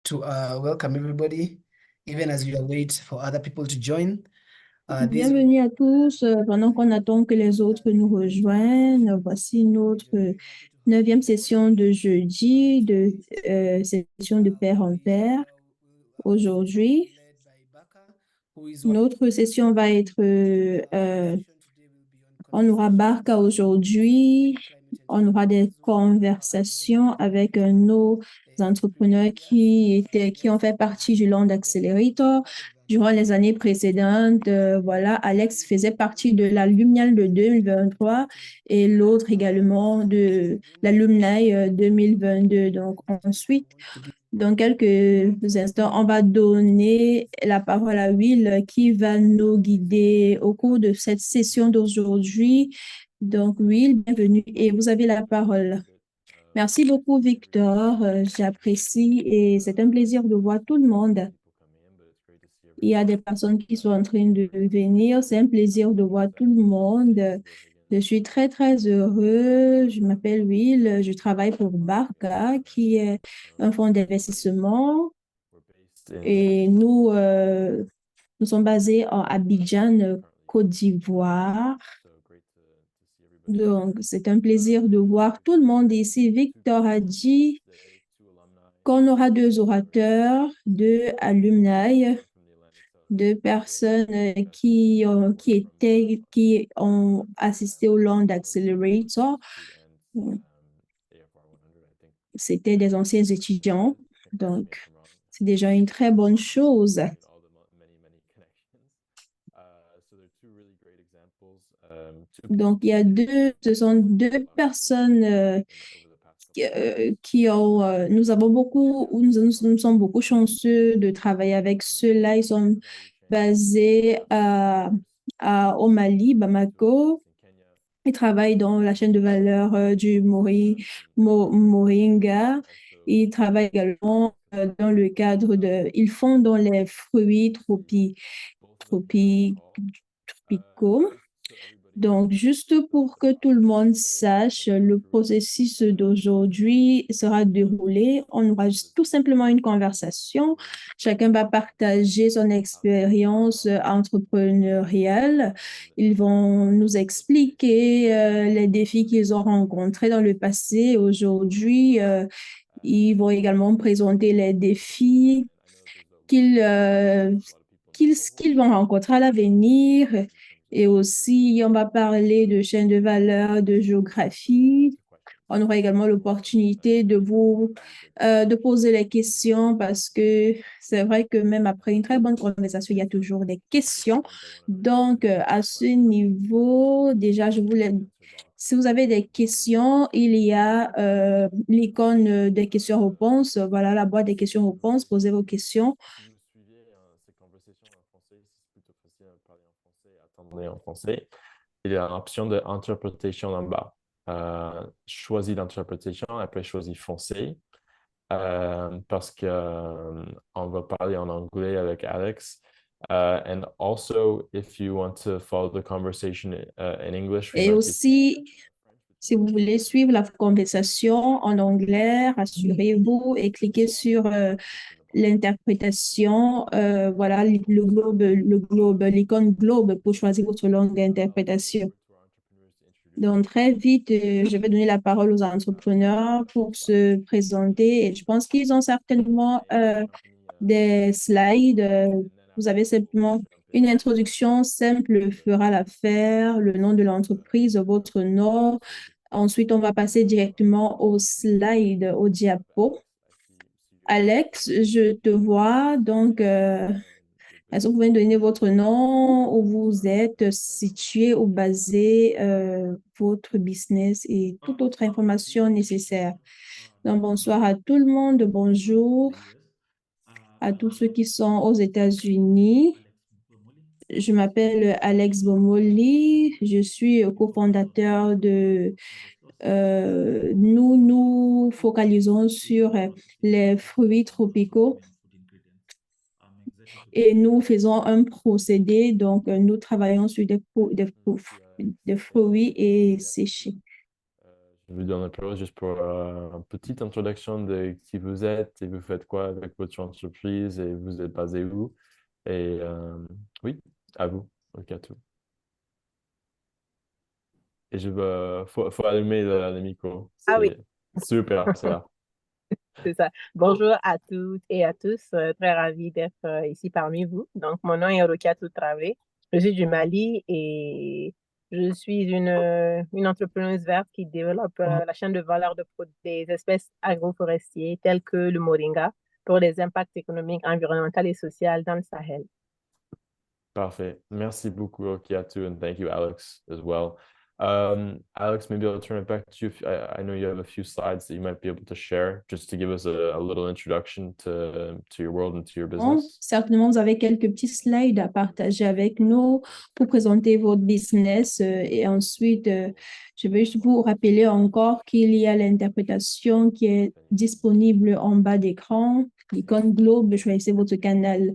to welcome everybody, even as we await for other people to join. Bienvenue à tous. Pendant qu'on attend que les autres nous rejoignent, voici notre neuvième session de jeudi, session de pair en pair. Aujourd'hui, notre session va être, on aura Barca aujourd'hui, on aura des conversations avec nos entrepreneurs qui ont fait partie du Land Accelerator. Durant les années précédentes, voilà, Alex faisait partie de l'Alumni de 2023 et l'autre également de l'Alumni 2022. Donc, ensuite, dans quelques instants, on va donner la parole à Will qui va nous guider au cours de cette session d'aujourd'hui. Donc, Will, bienvenue et vous avez la parole. Merci beaucoup, Victor. J'apprécie et c'est un plaisir de voir tout le monde. Il y a des personnes qui sont en train de venir. C'est un plaisir de voir tout le monde. Je suis très, très heureux. Je m'appelle Will. Je travaille pour Barca, qui est un fonds d'investissement. Et nous sommes basés en Abidjan, Côte d'Ivoire. Donc, c'est un plaisir de voir tout le monde ici. Victor a dit qu'on aura deux orateurs, deux alumni, deux personnes qui ont assisté au Land Accelerator. C'était des anciens étudiants, donc c'est déjà une très bonne chose. Donc, ce sont deux personnes nous sommes beaucoup chanceux de travailler avec ceux-là. Ils sont basés au Mali, Bamako. Ils travaillent dans la chaîne de valeur du Moringa. Ils travaillent également dans le cadre ils font dans les fruits tropicaux. Donc, juste pour que tout le monde sache, le processus d'aujourd'hui sera déroulé. On aura tout simplement une conversation. Chacun va partager son expérience entrepreneuriale. Ils vont nous expliquer les défis qu'ils ont rencontrés dans le passé. Aujourd'hui, ils vont également présenter les défis qu'ils vont rencontrer à l'avenir. Et aussi, on va parler de chaîne de valeur, de géographie. On aura également l'opportunité de poser les questions parce que c'est vrai que même après une très bonne conversation, il y a toujours des questions. Donc, à ce niveau, déjà, si vous avez des questions, il y a l'icône des questions-réponses. Voilà la boîte des questions-réponses. Posez vos questions. En français, il y a l'option de interprétation en bas. Choisis l'interprétation, après choisis français, parce que on va parler en anglais avec Alex. And also, if you want to follow the conversation in English, Et aussi, si vous voulez suivre la conversation en anglais, rassurez-vous et cliquez sur l'interprétation, voilà l'icône globe pour choisir votre langue d'interprétation. Donc, très vite, je vais donner la parole aux entrepreneurs pour se présenter. Et je pense qu'ils ont certainement des slides. Vous avez simplement une introduction simple fera l'affaire, le nom de l'entreprise, votre nom. Ensuite, on va passer directement au slide, au diapo. Alex, je te vois. Donc, est-ce que vous pouvez me donner votre nom, où vous êtes situé ou basé, votre business et toute autre information nécessaire? Donc, bonsoir à tout le monde. Bonjour à tous ceux qui sont aux États-Unis. Je m'appelle Alex Bomoli. Je suis cofondateur de nous focalisons sur les fruits tropicaux et nous faisons un procédé. Donc, nous travaillons sur des fruits et séchés. je vous donne la parole juste pour une petite introduction de qui vous êtes et vous faites quoi avec votre entreprise et vous êtes basé où. Et oui, à vous, Okato. Et faut allumer le micro. Ah oui, C'est super, c'est là. c'est ça. Bonjour à toutes et à tous. Très ravie d'être ici parmi vous. Donc, mon nom est Orokiatou Traoré. Je suis du Mali et je suis une entrepreneuse verte qui développe la chaîne de valeur des espèces agroforestières telles que le moringa pour des impacts économiques, environnementaux et sociaux dans le Sahel. Parfait. Merci beaucoup, Okiatu, and thank you, Alex, as well. Alex, maybe I'll turn it back to you. I know you have a few slides that you might be able to share just to give us a little introduction to your world and to your business. Certainement, vous avez quelques petits slides à partager avec nous pour présenter votre business. Et ensuite, je vais juste vous rappeler encore qu'il y a l'interprétation qui est disponible en bas d'écran, l'icône globe, choisissez votre canal.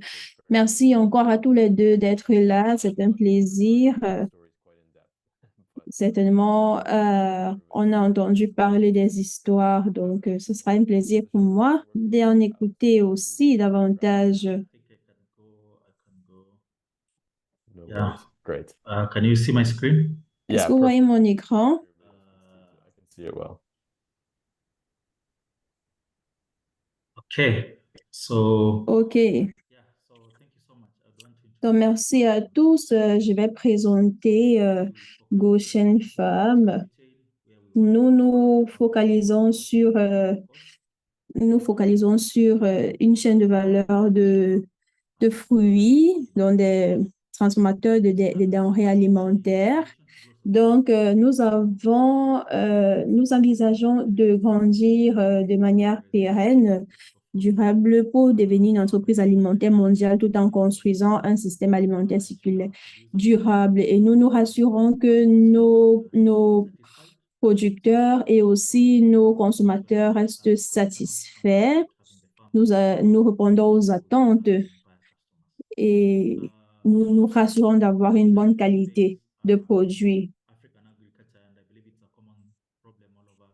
Merci encore à tous les deux d'être là. C'est un plaisir. Certainement, on a entendu parler des histoires, donc ce sera un plaisir pour moi d'en écouter aussi davantage. No Yeah. worries. Great. Can you see my screen? Est-ce Yeah, que vous voyez perfect. mon écran? I can see it well. Okay. So, OK. yeah, so thank you so much. I want to Donc, merci à tous. Je vais présenter Goshen Farm. Nous nous focalisons sur une chaîne de valeur de fruits, donc des transformateurs de denrées alimentaires. Donc, nous envisageons de grandir de manière pérenne, durable pour devenir une entreprise alimentaire mondiale tout en construisant un système alimentaire circulaire durable. Et nous nous rassurons que nos producteurs et aussi nos consommateurs restent satisfaits. Nous répondons aux attentes et nous nous rassurons d'avoir une bonne qualité de produits.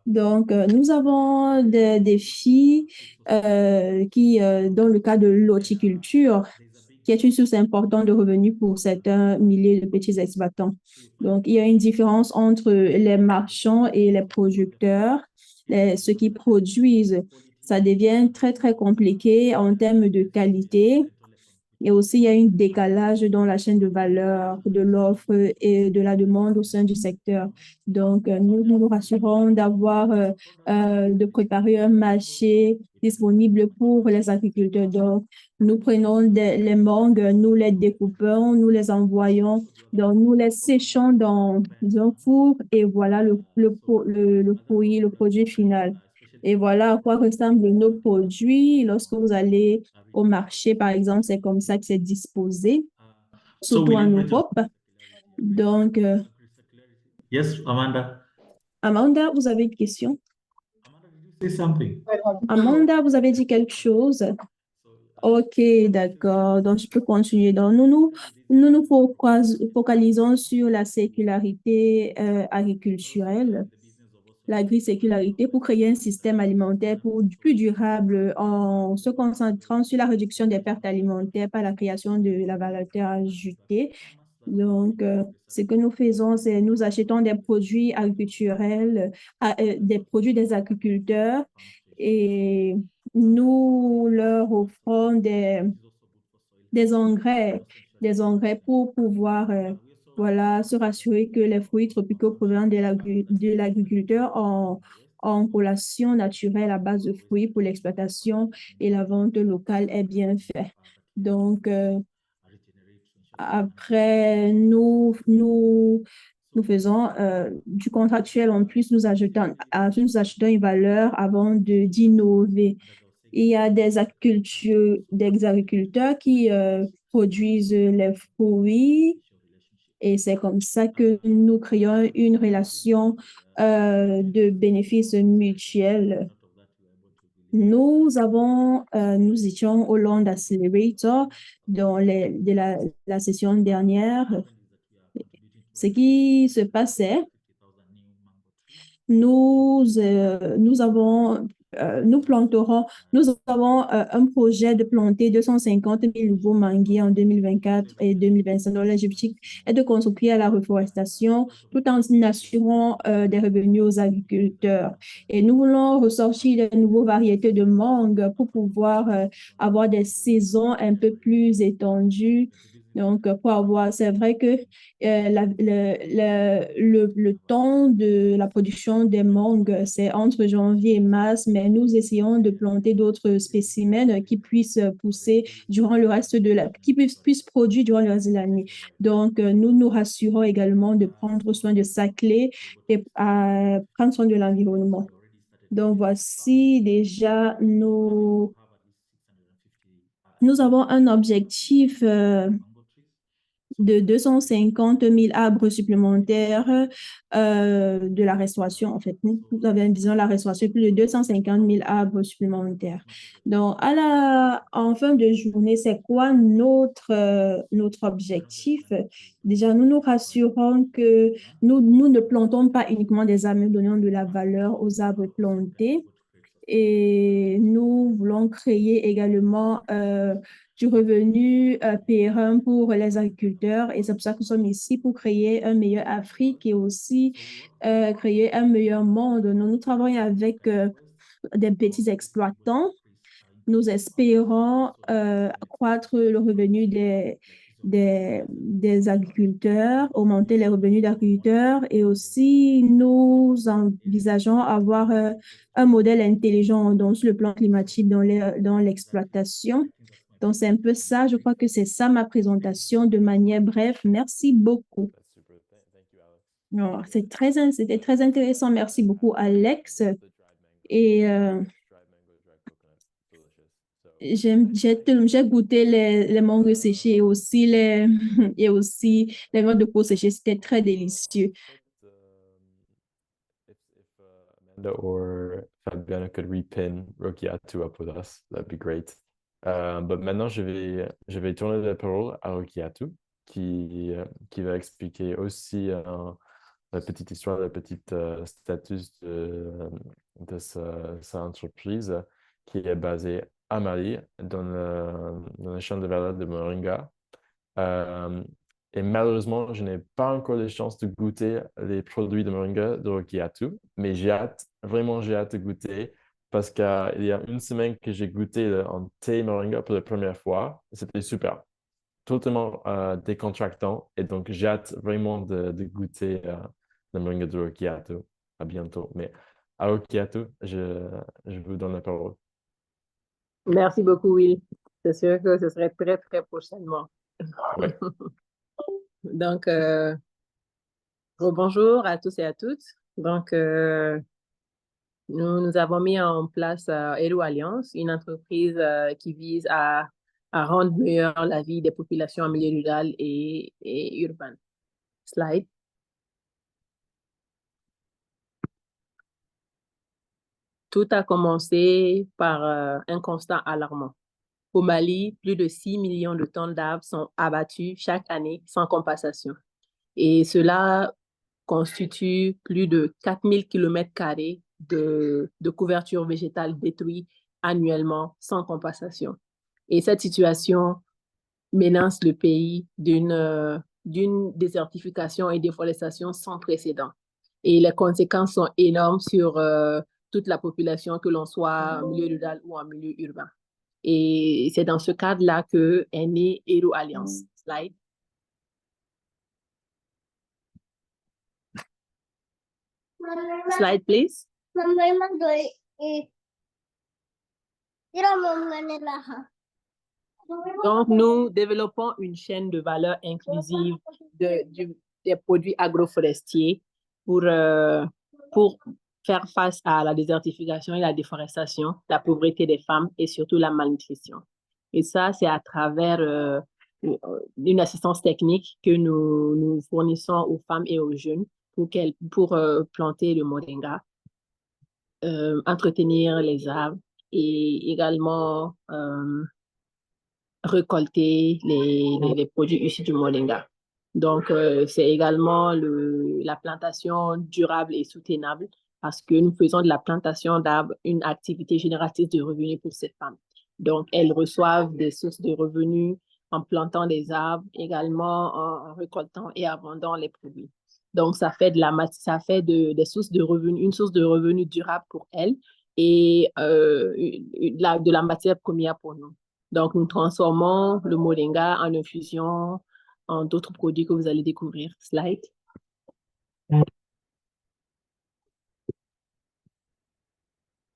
Donc, nous avons des défis dans le cas de l'horticulture, qui est une source importante de revenus pour certains milliers de petits exploitants. Donc, il y a une différence entre les marchands et les producteurs, ceux qui produisent. Ça devient très, très compliqué en termes de qualité. Et aussi, il y a un décalage dans la chaîne de valeur de l'offre et de la demande au sein du secteur. Donc, nous nous rassurons de préparer un marché disponible pour les agriculteurs. Donc, nous prenons les mangues, nous les découpons, nous les envoyons, donc nous les séchons dans un four et voilà le produit final. Et voilà à quoi ressemblent nos produits lorsque vous allez au marché, par exemple, c'est comme ça que c'est disposé, surtout en Europe. Donc, yes, Amanda. Amanda, vous avez une question? Amanda, did you say something? Amanda, vous avez dit quelque chose? OK, d'accord. Donc, je peux continuer. Donc, nous focalisons sur la circularité agriculturelle, l'agri-sécularité pour créer un système alimentaire plus durable en se concentrant sur la réduction des pertes alimentaires par la création de la valeur ajoutée. Donc, ce que nous faisons, c'est nous achetons des produits agriculturels, des produits des agriculteurs et nous leur offrons des engrais pour pouvoir se rassurer que les fruits tropicaux provenant de l'agriculteur en collation naturelle à base de fruits pour l'exploitation et la vente locale est bien fait. Donc, après, nous faisons du contractuel en plus, nous achetons une valeur avant d'innover. Il y a des agriculteurs qui produisent les fruits et c'est comme ça que nous créons une relation de bénéfices mutuels. Nous étions au Land Accelerator dans la session dernière. Ce qui se passait, nous planterons, nous avons un projet de planter 250 000 nouveaux manguiers en 2024 et 2025. Donc, l'objectif est de contribuer à la reforestation tout en assurant des revenus aux agriculteurs. Et nous voulons ressortir de nouvelles variétés de mangue pour pouvoir avoir des saisons un peu plus étendues. Donc, c'est vrai que le temps de la production des mangues, c'est entre janvier et mars, mais nous essayons de planter d'autres spécimens qui puissent pousser durant le reste qui puissent produire durant le reste de l'année. Donc, nous nous rassurons également de prendre soin de sa clé et prendre soin de l'environnement. Donc, voici déjà nous avons un objectif de 250 000 arbres supplémentaires de la restauration. En fait, nous avons une vision de la restauration de plus de 250 000 arbres supplémentaires. Donc, en fin de journée, c'est quoi notre objectif? Déjà, nous nous rassurons que nous ne plantons pas uniquement des arbres, nous donnons de la valeur aux arbres plantés. Et nous voulons créer également du revenu pérenne pour les agriculteurs. Et c'est pour ça que nous sommes ici pour créer un meilleur Afrique et aussi créer un meilleur monde. Nous travaillons avec des petits exploitants. Nous espérons accroître le revenu des agriculteurs, augmenter les revenus d'agriculteurs et aussi nous envisageons avoir un modèle intelligent donc, sur le plan climatique dans l'exploitation. Donc, c'est un peu ça. Je crois que c'est ça ma présentation de manière brève. Merci beaucoup. C'était très intéressant. Merci beaucoup, Alex. Et j'ai goûté les mangues séchées et aussi les noix de peau séchées. C'était très délicieux. Amanda or Fabiana could repin Rokiatu up with us, that'd be great. Maintenant, je vais tourner la parole à Rokiatu qui va expliquer aussi la petite histoire, le petit status de sa entreprise qui est basée à Mali, dans le champ de valeur de Moringa. Et malheureusement, je n'ai pas encore la chance de goûter les produits de Moringa de Rokiatu, mais vraiment j'ai hâte de goûter parce qu'il y a une semaine que j'ai goûté un thé Moringa pour la première fois. C'était super, totalement décontractant. Et donc, j'ai hâte vraiment de goûter le Moringa de Rokiatu. À bientôt. Mais à Rokiatu, je vous donne la parole. Merci beaucoup, Will. C'est sûr que ce serait très, très prochainement. Ouais. Donc, bonjour à tous et à toutes. Donc, nous avons mis en place Hello Alliance, une entreprise qui vise à rendre meilleure la vie des populations en milieu rural et urbain. Slide. Tout a commencé par un constat alarmant. Au Mali, plus de 6 millions de tonnes d'arbres sont abattus chaque année sans compensation. Et cela constitue plus de 4000 km² de couverture végétale détruite annuellement sans compensation. Et cette situation menace le pays d'une désertification et déforestation sans précédent. Et les conséquences sont énormes sur toute la population, que l'on soit en milieu rural ou en milieu urbain. Et c'est dans ce cadre-là que est née Hello Alliance. Slide. Slide, please. Donc, nous développons une chaîne de valeur inclusive des produits agroforestiers pour faire face à la désertification et la déforestation, la pauvreté des femmes et surtout la malnutrition. Et ça, c'est à travers une assistance technique que nous fournissons aux femmes et aux jeunes pour planter le moringa, entretenir les arbres et également récolter les produits issus du moringa. Donc, c'est également la plantation durable et soutenable parce que nous faisons de la plantation d'arbres une activité génératrice de revenus pour ces femmes. Donc, elles reçoivent des sources de revenus en plantant des arbres, également en récoltant et en vendant les produits. Donc, ça fait des sources de revenus, une source de revenus durable pour elles et de la matière première pour nous. Donc, nous transformons le moringa en infusion, en d'autres produits que vous allez découvrir. Slide.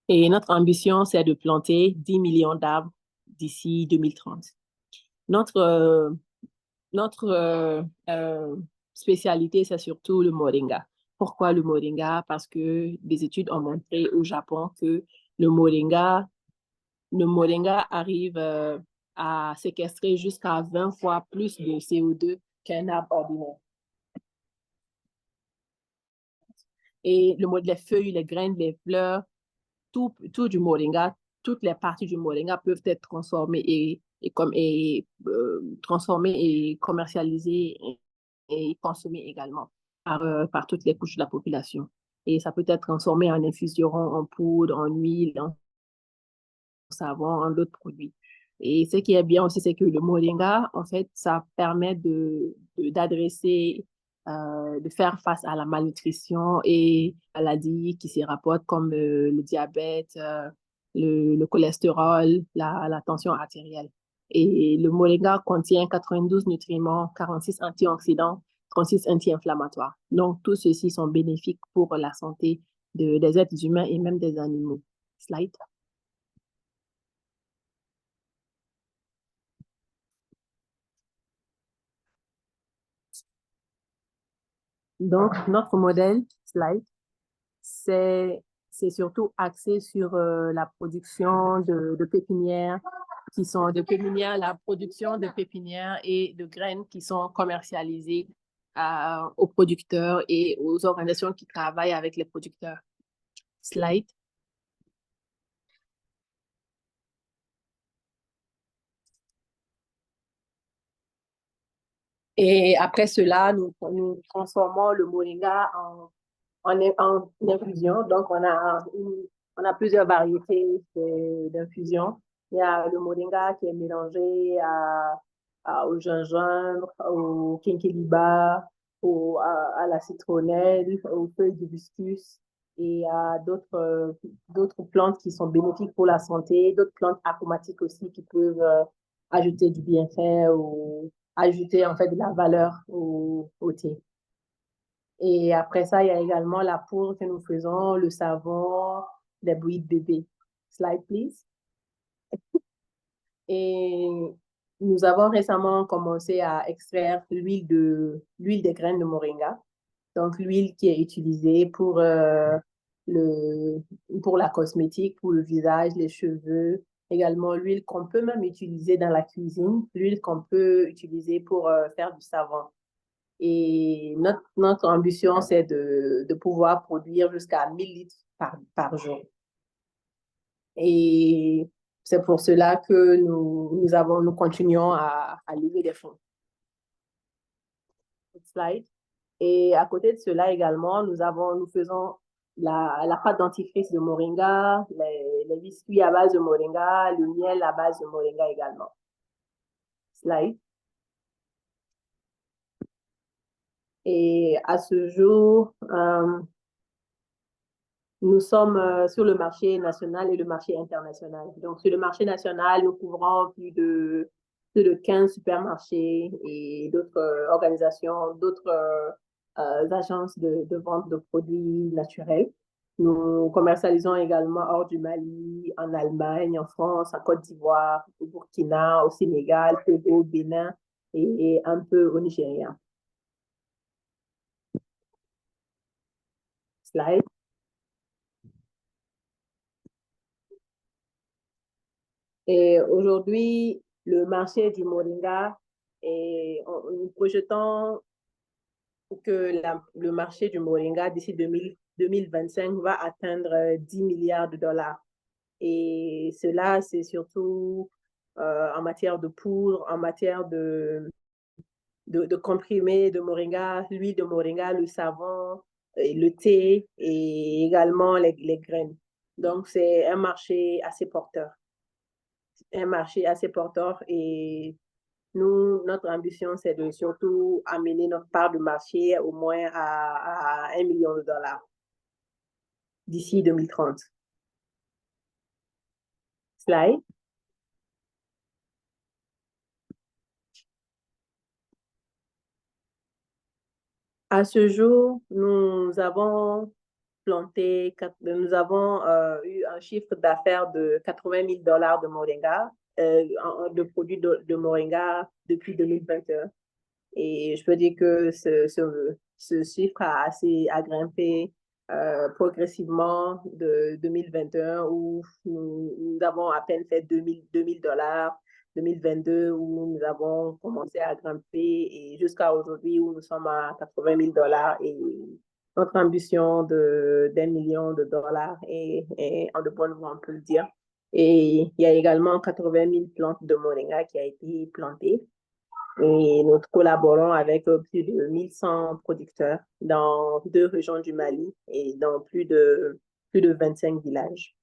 Et notre ambition, c'est de planter 10 millions d'arbres d'ici 2030. Notre spécialité, c'est surtout le moringa. Pourquoi le moringa? Parce que des études ont montré au Japon que le moringa arrive à séquestrer jusqu'à 20 fois plus de CO2 qu'un arbre ordinaire. Et les feuilles, les graines, les fleurs, tout du moringa, toutes les parties du moringa peuvent être transformées transformées et commercialisées et consommées également par toutes les couches de la population. Et ça peut être transformé en infusion, en poudre, en huile, en savon, en d'autres produits. Et ce qui est bien aussi, c'est que le moringa, en fait, ça permet d'adresser, de faire face à la malnutrition et maladies qui s'y rapportent comme le diabète, le cholestérol, la tension artérielle. Et le moringa contient 92 nutriments, 46 antioxydants, 36 anti-inflammatoires. Donc, tous ceux-ci sont bénéfiques pour la santé des êtres humains et même des animaux. Slide. Donc, notre modèle, slide, c'est surtout axé sur la production de pépinières la production de pépinières et de graines qui sont commercialisées aux producteurs et aux organisations qui travaillent avec les producteurs. Slide. Et après cela, nous transformons le moringa en infusion. Donc, on a plusieurs variétés d'infusion. Il y a le moringa qui est mélangé au gingembre, au kinkeliba, à la citronnelle, aux feuilles d'hibiscus et à d'autres plantes qui sont bénéfiques pour la santé, d'autres plantes aromatiques aussi qui peuvent ajouter du bienfait ou ajouter en fait de la valeur au thé. Et après ça, il y a également la poudre que nous faisons, le savon, les bouillies de bébé. Slide, please. Et nous avons récemment commencé à extraire l'huile des graines de moringa. Donc, l'huile qui est utilisée pour la cosmétique, pour le visage, les cheveux. Également, l'huile qu'on peut même utiliser dans la cuisine, l'huile qu'on peut utiliser pour faire du savon. Et notre ambition, c'est de pouvoir produire jusqu'à 1000 litres par jour. Et c'est pour cela que nous continuons à lever des fonds. Slide. Et à côté de cela également, nous faisons la pâte dentifrice de moringa, les biscuits à base de moringa, le miel à base de moringa également. Slide. Et à ce jour, nous sommes sur le marché national et le marché international. Donc, sur le marché national, nous couvrons plus de 15 supermarchés et d'autres organisations, d'autres agences de vente de produits naturels. Nous commercialisons également hors du Mali, en Allemagne, en France, en Côte d'Ivoire, au Burkina, au Sénégal, Togo, Bénin et un peu au Nigeria. Slide. Et aujourd'hui, le marché du moringa, nous projetons que le marché du moringa d'ici 2025 va atteindre 10 milliards de dollars. Et cela, c'est surtout en matière de poudre, en matière de comprimés de moringa, l'huile de moringa, le savon, le thé et également les graines. Donc, c'est un marché assez porteur. Un marché assez porteur et nous, notre ambition, c'est de surtout amener notre part de marché au moins à 1 million de dollars d'ici 2030. Slide. À ce jour, nous avons eu un chiffre d'affaires de 80 000 dollars de moringa, de produits de moringa depuis 2021. Et je peux dire que ce chiffre a grimpé progressivement de 2021 où nous avons à peine fait 2000 dollars, 2022 où nous avons commencé à grimper et jusqu'à aujourd'hui où nous sommes à 80 000 dollars et notre ambition d'1 million de dollars est en de bonne voie, on peut le dire. Et il y a également 80 000 plantes de moringa qui a été plantées. Et nous collaborons avec plus de 1100 producteurs dans 2 régions du Mali et dans plus de 25 villages.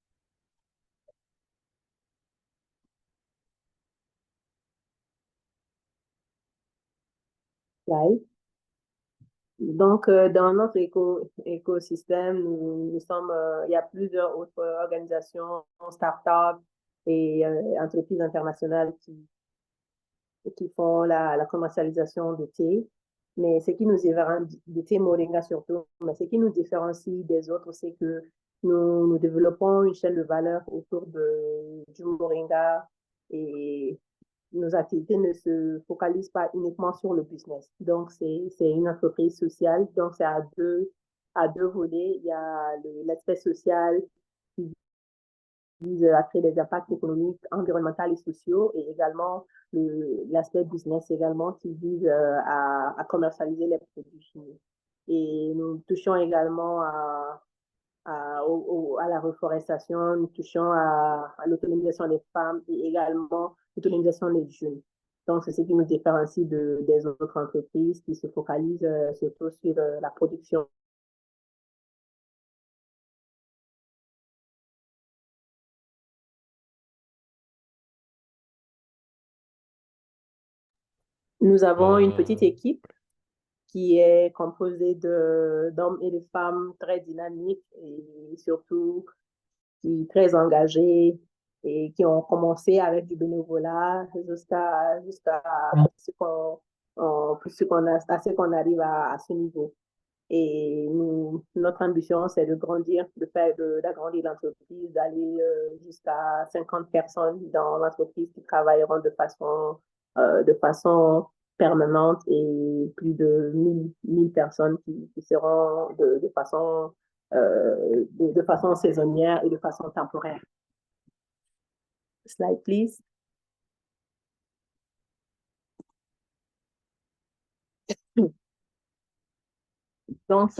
Slide. Donc, dans notre écosystème, il y a plusieurs autres organisations, start-up et entreprises internationales qui font la commercialisation de thé. Mais ce qui nous différencie, de thé moringa surtout, mais ce qui nous différencie des autres, c'est que nous développons une chaîne de valeur autour du moringa et nos activités ne se focalisent pas uniquement sur le business. Donc, c'est une entreprise sociale. Donc, c'est à deux volets. Il y a l'aspect social qui vise à créer des impacts économiques, environnementaux et sociaux, et également l'aspect business également qui vise à commercialiser les produits finis. Et nous touchons également à la reforestation, nous touchons à l'autonomisation des femmes et également l'autonomisation des jeunes. Donc, c'est ce qui nous différencie des autres entreprises qui se focalisent surtout sur la production. Nous avons une petite équipe qui est composée d'hommes et de femmes très dynamiques et surtout qui très engagés et qui ont commencé avec du bénévolat jusqu'à ce qu'on arrive à ce niveau. Et notre ambition, c'est de grandir, d'agrandir l'entreprise, d'aller jusqu'à 50 personnes dans l'entreprise qui travailleront de façon permanente et plus de 1000 personnes qui seront de façon saisonnière et de façon temporaire. Slide, please. Donc,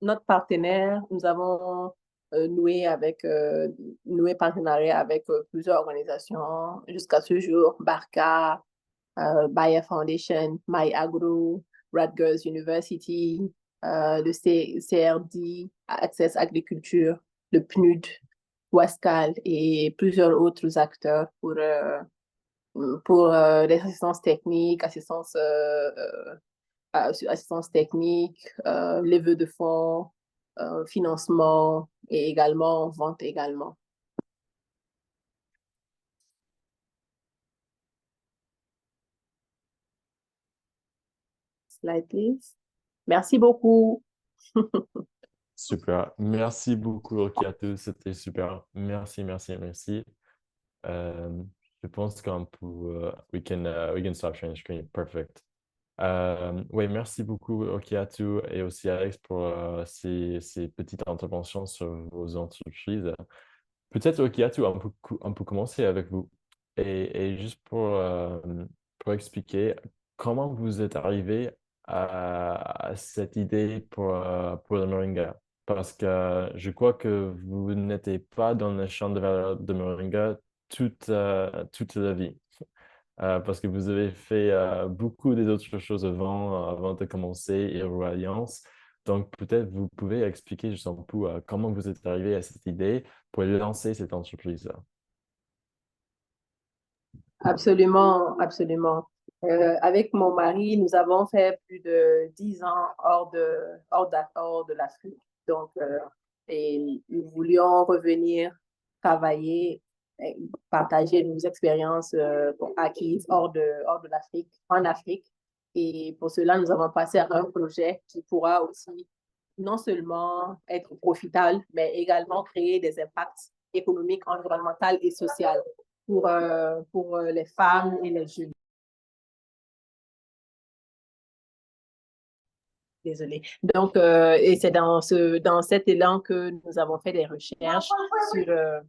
notre partenaire, nous avons noué partenariat avec plusieurs organisations jusqu'à ce jour, Barca, Bayer Foundation, MyAgro, Rutgers University, le CRD, Access Agriculture, le PNUD, Wascal et plusieurs autres acteurs pour l'assistance technique, assistance technique, levée de fonds, financement et également vente également. Slide, please. Merci beaucoup. Super. Merci beaucoup, Rokiatou. C'était super. Merci, merci, merci. Je pense qu'on peut, we can stop sharing screen. Perfect. Oui, merci beaucoup, Rokiatou, et aussi Alex pour ces petites interventions sur vos entreprises. Peut-être, Rokiatou, on peut commencer avec vous. Et juste pour expliquer comment vous êtes arrivé à cette idée pour le Moringa. Parce que je crois que vous n'étiez pas dans le champ de valeur de Moringa toute la vie. Parce que vous avez fait beaucoup des autres choses avant de commencer Hero Alliance. Donc, peut-être vous pouvez expliquer juste un peu comment vous êtes arrivé à cette idée pour lancer cette entreprise-là. Absolument, absolument. Avec mon mari, nous avons fait plus de 10 ans hors de l'Afrique. Donc, et nous voulions revenir travailler, et partager nos expériences acquises hors de l'Afrique, en Afrique. Et pour cela, nous avons passé à un projet qui pourra aussi non seulement être profitable, mais également créer des impacts économiques, environnementaux et sociaux pour les femmes et les jeunes. Désolée. Donc, et c'est dans cet élan que nous avons fait des recherches sur...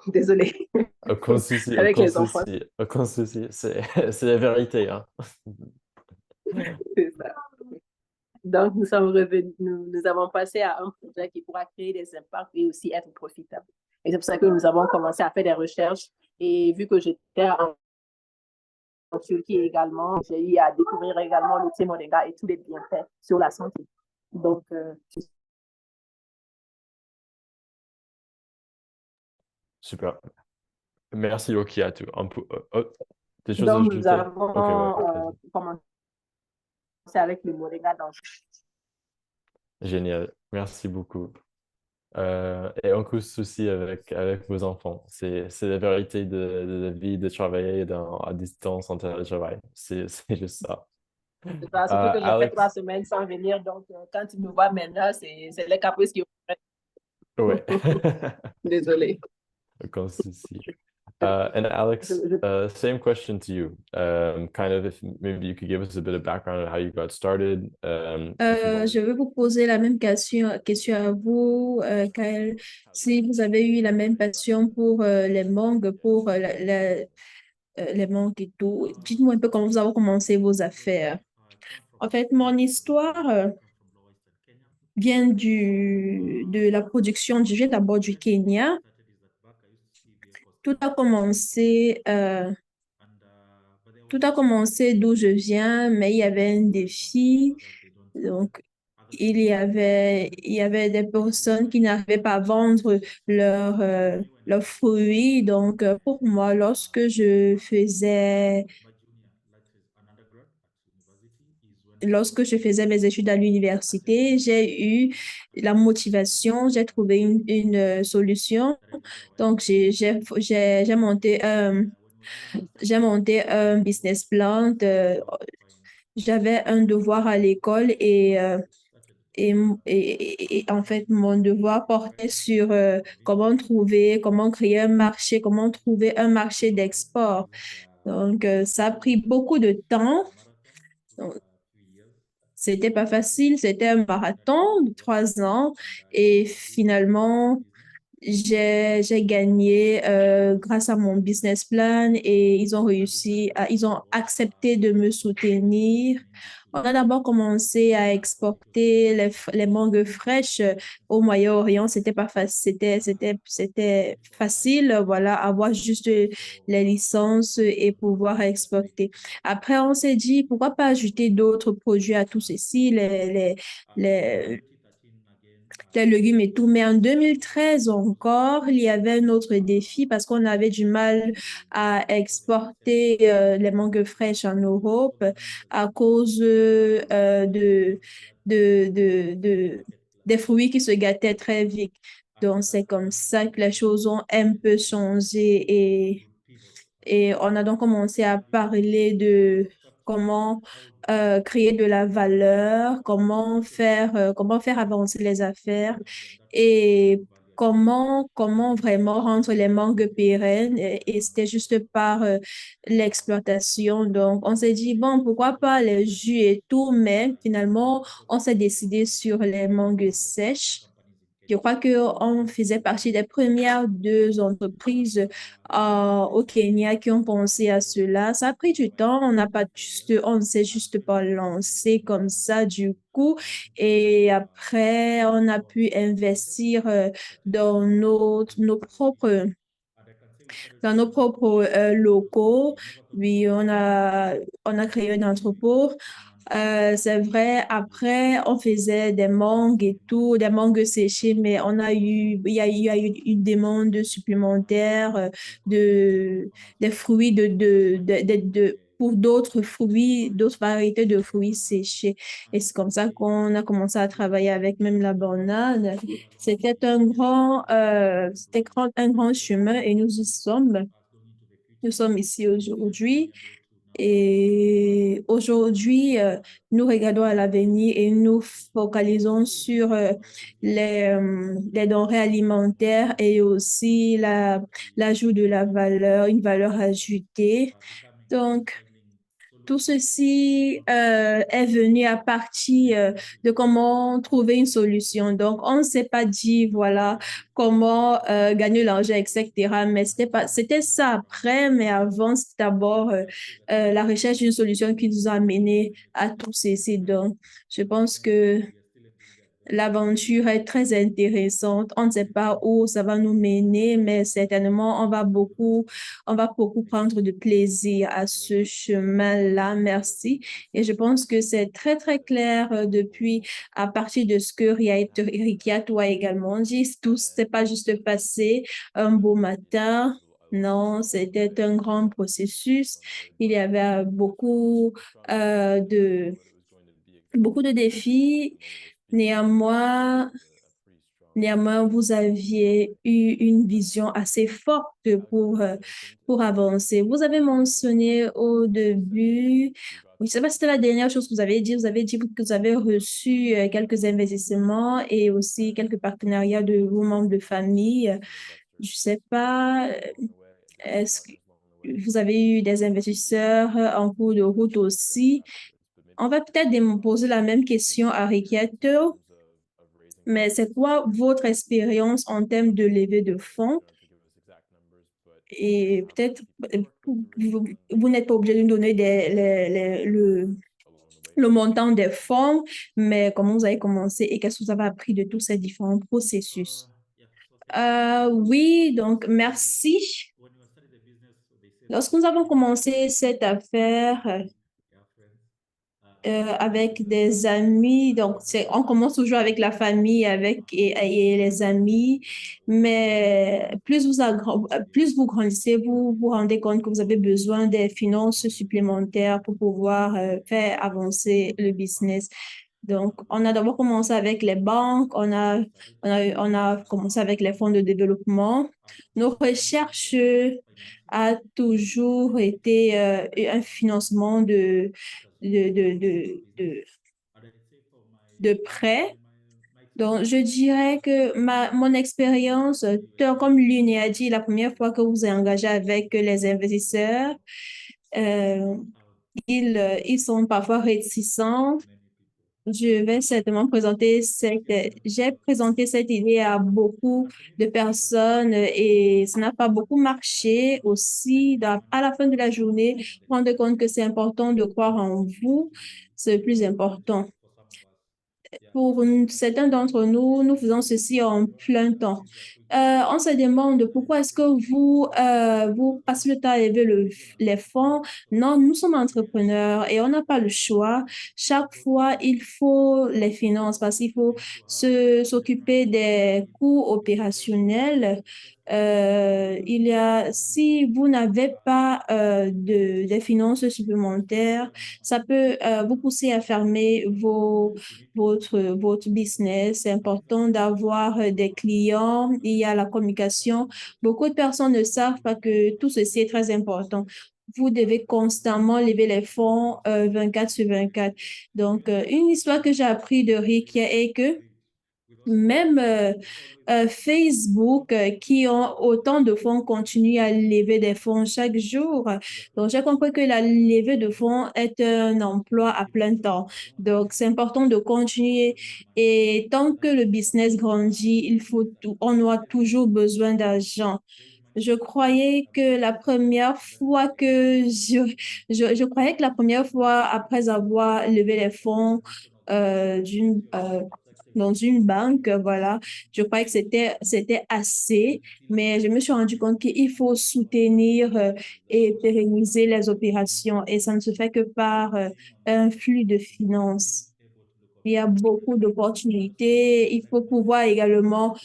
Désolée, Aucun souci, avec aucun les enfants, souci, aucun souci. C'est la vérité, hein. c'est ça. Donc, nous sommes revenus, nous avons passé à un projet qui pourra créer des impacts et aussi être profitable. Et c'est pour ça que nous avons commencé à faire des recherches. Et vu que j'étais en Turquie également, j'ai eu à découvrir également le thé moringa et tous les bienfaits sur la santé. Donc, Super. Merci, Okiatu. Des choses à donc nous ajouter? avons Ok, ouais, vas-y. commencé avec le moringa dans Génial. Merci beaucoup. Et aucun souci avec vos enfants. C'est la vérité de la vie de travailler à distance en télétravail. C'est juste ça. surtout que j'ai fait 3 Alex, semaines sans venir. Donc, quand tu me vois maintenant, c'est les caprices qui... ouais. Désolée. Aucun souci. And Alex, same question to you. Kind of if maybe you could give us a bit of background on how you got started. Je vais vous poser la même question à vous, Kyle. Si vous avez eu la même passion pour les mangues, pour les mangues et tout, dites-moi un peu comment vous avez commencé vos affaires. En fait, mon histoire vient de la production du jet d'abord du Kenya. Tout a commencé, euh, tout a commencé d'où je viens, mais il y avait un défi. Donc, il y avait des personnes qui n'arrivaient pas à vendre leurs fruits. Donc, pour moi, lorsque je faisais mes études à l'université, j'ai eu la motivation, j'ai trouvé une solution. Donc, j'ai monté un business plan. J'avais un devoir à l'école et en fait, mon devoir portait sur comment créer un marché, comment trouver un marché d'export. Donc, ça a pris beaucoup de temps. Donc, c'était pas facile, c'était un marathon de 3 ans et finalement, j'ai gagné grâce à mon business plan et ils ont accepté de me soutenir. On a d'abord commencé à exporter les mangues fraîches au Moyen-Orient. C'était pas facile, c'était facile, voilà, avoir juste les licences et pouvoir exporter. Après, on s'est dit, pourquoi pas ajouter d'autres produits à tout ceci, les, les légumes et tout. Mais en 2013 encore, il y avait un autre défi parce qu'on avait du mal à exporter les mangues fraîches en Europe à cause des fruits qui se gâtaient très vite. Donc, c'est comme ça que les choses ont un peu changé et on a donc commencé à parler de comment créer de la valeur, comment faire avancer les affaires et comment vraiment rendre les mangues pérennes. Et c'était juste par l'exploitation. Donc, on s'est dit, bon, pourquoi pas les jus et tout, mais finalement, on s'est décidé sur les mangues sèches. Je crois qu'on faisait partie des premières 2 entreprises au Kenya qui ont pensé à cela. Ça a pris du temps, on ne s'est juste pas lancé comme ça du coup. Et après, on a pu investir dans nos propres dans nos propres locaux. Oui, on a créé un entrepôt. C'est vrai, après, on faisait des mangues et tout, des mangues séchées, mais il y a eu une demande supplémentaire des fruits pour d'autres fruits, d'autres variétés de fruits séchés. Et c'est comme ça qu'on a commencé à travailler avec même la banane. Un grand chemin et nous y sommes. Nous sommes ici aujourd'hui. Et aujourd'hui, nous regardons à l'avenir et nous focalisons sur les denrées alimentaires et aussi l'ajout de la valeur, une valeur ajoutée. Donc, tout ceci est venu à partir de comment trouver une solution. Donc, on ne s'est pas dit, voilà, comment gagner l'argent, etc. Mais c'était ça après, mais avant, c'était d'abord la recherche d'une solution qui nous a amené à tous ces dons. Je pense que l'aventure est très intéressante. On ne sait pas où ça va nous mener, mais certainement, on va beaucoup prendre de plaisir à ce chemin-là. Merci. Et je pense que c'est très, très clair à partir de ce que Rikia, toi également dit. Tout s'est pas juste passé un beau matin. Non, c'était un grand processus. Il y avait beaucoup de défis. Néanmoins, vous aviez eu une vision assez forte pour avancer. Vous avez mentionné au début, je ne sais pas si c'était la dernière chose que vous avez dit que vous avez reçu quelques investissements et aussi quelques partenariats de vos membres de famille. Je ne sais pas, est-ce que vous avez eu des investisseurs en cours de route aussi? On va peut-être poser la même question à Riquetto. Mais c'est quoi votre expérience en termes de levée de fonds? Et peut-être, vous n'êtes pas obligé de nous donner le montant des fonds, mais comment vous avez commencé et qu'est-ce que vous avez appris de tous ces différents processus? Oui, donc merci. Lorsque nous avons commencé cette affaire, avec des amis. Donc, on commence toujours avec la famille et les amis, mais plus vous grandissez, vous vous rendez compte que vous avez besoin des finances supplémentaires pour pouvoir faire avancer le business. Donc, on a d'abord commencé avec les banques, on a commencé avec les fonds de développement. Nos recherches a toujours été un financement de, de, de, de, de prêts. Donc, je dirais que mon expérience, comme Lune a dit, la première fois que vous êtes engagé avec les investisseurs, euh, ils sont parfois réticents. J'ai présenté cette idée à beaucoup de personnes et ça n'a pas beaucoup marché aussi. À la fin de la journée, rendre compte que c'est important de croire en vous, c'est le plus important. Pour certains d'entre nous, nous faisons ceci en plein temps. On se demande pourquoi est-ce que vous passez le temps à lever les fonds. Non, nous sommes entrepreneurs et on n'a pas le choix. Chaque fois, il faut les finances parce qu'il faut s'occuper des coûts opérationnels. Si vous n'avez pas des finances supplémentaires, ça peut vous pousser à fermer votre business. C'est important d'avoir des clients. Il y a la communication. Beaucoup de personnes ne savent pas que tout ceci est très important. Vous devez constamment lever les fonds 24 sur 24. Donc, une histoire que j'ai appris de Rick est que même Facebook, qui ont autant de fonds, continue à lever des fonds chaque jour. Donc, j'ai compris que la levée de fonds est un emploi à plein temps. Donc, c'est important de continuer. Et tant que le business grandit, on aura toujours besoin d'argent. Je croyais que la première fois je croyais que la première fois après avoir levé les fonds d'une dans une banque, voilà. Je croyais que c'était assez, mais je me suis rendu compte qu'il faut soutenir et pérenniser les opérations et ça ne se fait que par un flux de finances. Il y a beaucoup d'opportunités. Il faut pouvoir également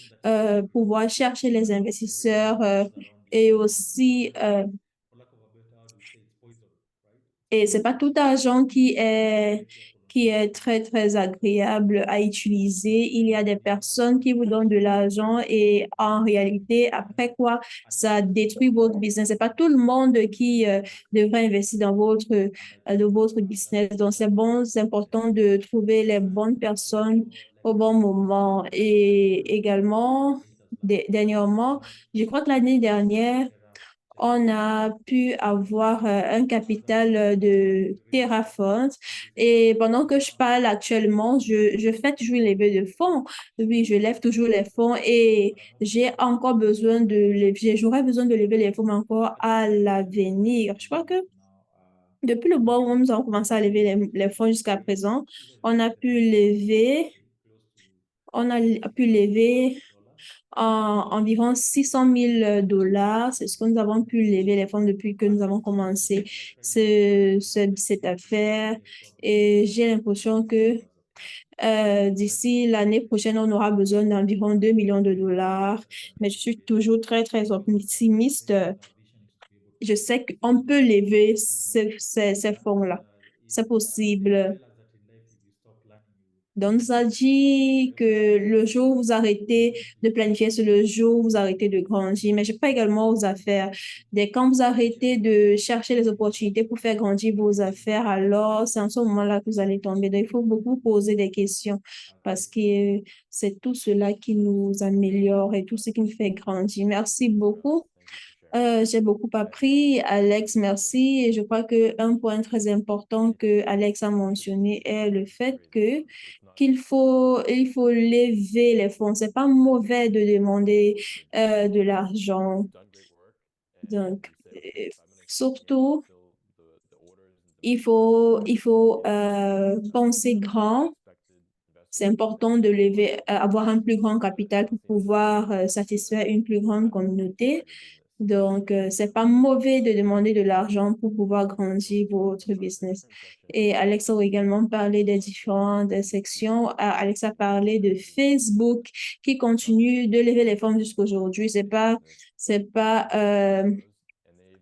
pouvoir chercher les investisseurs et aussi et c'est pas tout argent qui est très, très agréable à utiliser. Il y a des personnes qui vous donnent de l'argent et en réalité, après quoi, ça détruit votre business. C'est pas tout le monde qui devrait investir dans votre business. Donc, c'est bon, c'est important de trouver les bonnes personnes au bon moment. Et également, dernièrement, je crois que l'année dernière, on a pu avoir un capital de Terrafond. Et pendant que je parle actuellement, je fais toujours lever de fonds. Oui, je lève toujours les fonds et j'ai encore besoin j'aurais besoin de lever les fonds encore à l'avenir. Je crois que depuis le moment où nous avons commencé à lever les fonds jusqu'à présent, on a pu lever, on a pu lever environ 600 000 dollars. C'est ce que nous avons pu lever les fonds depuis que nous avons commencé cette affaire. Et j'ai l'impression que d'ici l'année prochaine, on aura besoin d'environ 2 millions de dollars. Mais je suis toujours très, très optimiste. Je sais qu'on peut lever ces fonds-là. C'est possible. Donc, ça dit que le jour où vous arrêtez de planifier, c'est le jour où vous arrêtez de grandir. Mais je pas également aux affaires. Dès quand vous arrêtez de chercher les opportunités pour faire grandir vos affaires, alors c'est en ce moment-là que vous allez tomber. Donc, il faut beaucoup poser des questions parce que c'est tout cela qui nous améliore et tout ce qui nous fait grandir. Merci beaucoup. J'ai beaucoup appris. Alex, merci. Et je crois qu'un point très important que Alex a mentionné est le fait il faut lever les fonds. C'est pas mauvais de demander de l'argent. Donc, surtout, il faut penser grand. C'est important de avoir un plus grand capital pour pouvoir satisfaire une plus grande communauté. Donc, c'est pas mauvais de demander de l'argent pour pouvoir grandir votre business. Et Alex a également parlé des différentes sections. Alex a parlé de Facebook qui continue de lever les fonds jusqu'à aujourd'hui. C'est pas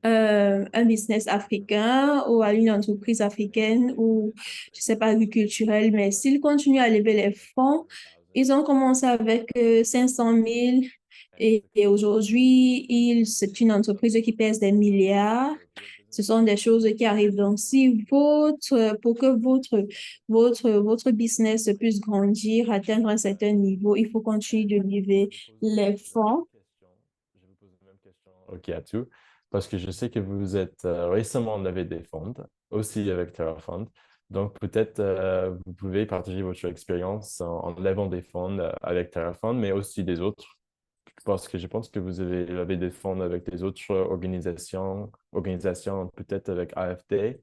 un business africain ou à une entreprise africaine ou, je sais pas, agriculturelle, mais s'ils continuent à lever les fonds, ils ont commencé avec 500 000 et aujourd'hui, c'est une entreprise qui pèse des milliards. Ce sont des choses qui arrivent. Donc, si pour que votre business puisse grandir, atteindre un certain niveau, il faut continuer de lever les fonds. Je vais vous poser la même question au Kiatu, parce que je sais que vous êtes récemment levé des fonds, aussi avec TerraFund. Donc, peut-être vous pouvez partager votre expérience en levant des fonds avec TerraFund, mais aussi des autres, parce que je pense que vous avez levé des fonds avec des autres organisations peut-être avec AFD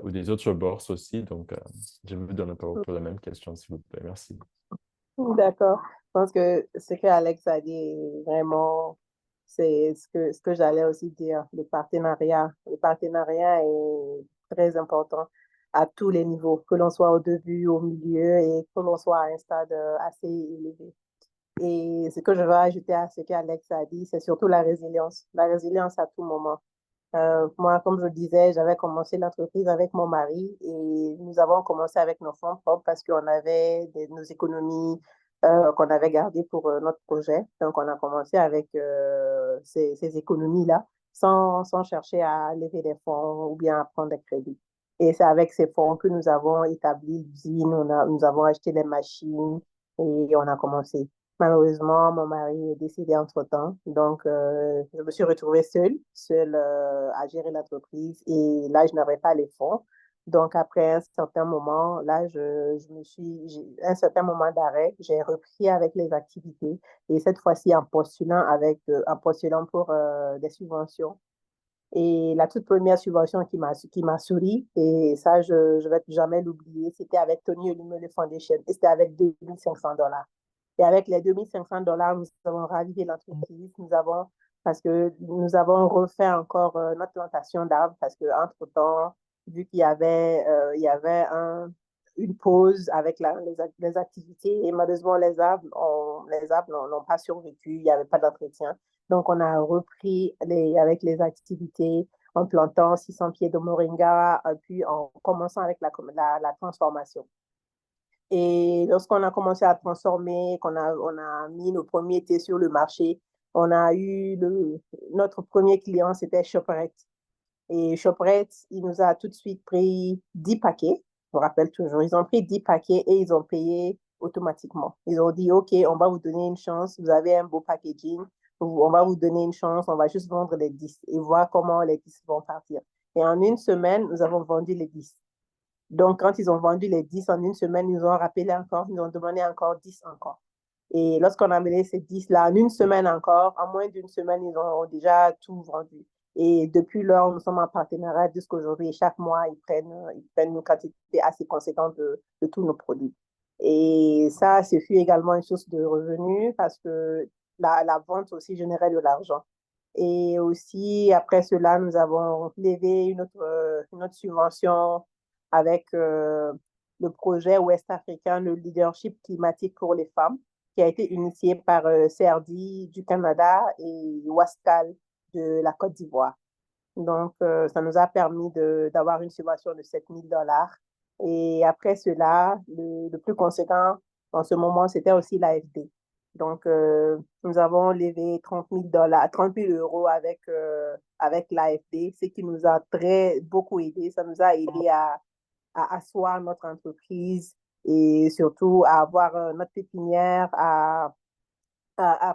ou des autres bourses aussi. Donc, je vais vous donner pour la même question, s'il vous plaît. Merci. D'accord. Je pense que ce que Alex a dit est vraiment, c'est ce que j'allais aussi dire, le partenariat. Le partenariat est très important à tous les niveaux, que l'on soit au début, au milieu et que l'on soit à un stade assez élevé. Et ce que je veux ajouter à ce qu'Alex a dit, c'est surtout la résilience. La résilience à tout moment. Moi, comme je disais, j'avais commencé l'entreprise avec mon mari et nous avons commencé avec nos fonds propres parce qu'on avait nos économies qu'on avait gardées pour notre projet. Donc, on a commencé avec ces économies-là sans chercher à lever des fonds ou bien à prendre des crédits. Et c'est avec ces fonds que nous avons établi l'usine, nous avons acheté les machines et on a commencé. Malheureusement, mon mari est décédé entre-temps. Donc, je me suis retrouvée seule à gérer l'entreprise. Et là, je n'avais pas les fonds. Donc, après un certain moment, là, un certain moment d'arrêt, j'ai repris avec les activités. Et cette fois-ci, en postulant pour des subventions Et la toute première subvention qui m'a souri, et ça, je ne vais jamais l'oublier, c'était avec Tony Elumelu Foundation, et c'était avec $2 500. Et avec les $2 500, nous avons ravivé l'entreprise, parce que nous avons refait encore notre plantation d'arbres, parce qu'entre-temps, vu qu'il y avait une pause avec les activités, et malheureusement, les arbres n'ont pas survécu, il n'y avait pas d'entretien. Donc, on a repris avec les activités en plantant 600 pieds de moringa, puis en commençant avec la transformation. Et lorsqu'on a commencé à transformer, on a mis nos premiers thés sur le marché, on a eu notre premier client, c'était Shoprite. Et Shoprite, il nous a tout de suite pris 10 paquets, je me rappelle toujours, ils ont pris 10 paquets et ils ont payé automatiquement. Ils ont dit, OK, on va vous donner une chance, vous avez un beau packaging, on va vous donner une chance, on va juste vendre les 10 et voir comment les 10 vont partir. Et en une semaine, nous avons vendu les 10. Donc, quand ils ont vendu les 10 en une semaine, ils nous ont rappelé encore, ils nous ont demandé encore 10 encore. Et lorsqu'on a mené ces 10-là, en une semaine encore, en moins d'une semaine, ils ont déjà tout vendu. Et depuis lors, nous sommes en partenariat jusqu'à aujourd'hui. Et chaque mois, ils prennent une quantité assez conséquente de tous nos produits. Et ça, ce fut également une source de revenus parce que la vente aussi générait de l'argent. Et aussi, après cela, nous avons levé une autre subvention avec le projet ouest-africain, le leadership climatique pour les femmes, qui a été initié par CRD du Canada et Wascal de la Côte d'Ivoire. Donc, ça nous a permis d'avoir une subvention de $7 000. Et après cela, le plus conséquent en ce moment, c'était aussi l'AFD. Donc, nous avons levé $30 000, 30 000 euros avec l'AFD, ce qui nous a beaucoup aidé. Ça nous a aidé à asseoir notre entreprise et surtout à avoir notre pépinière, à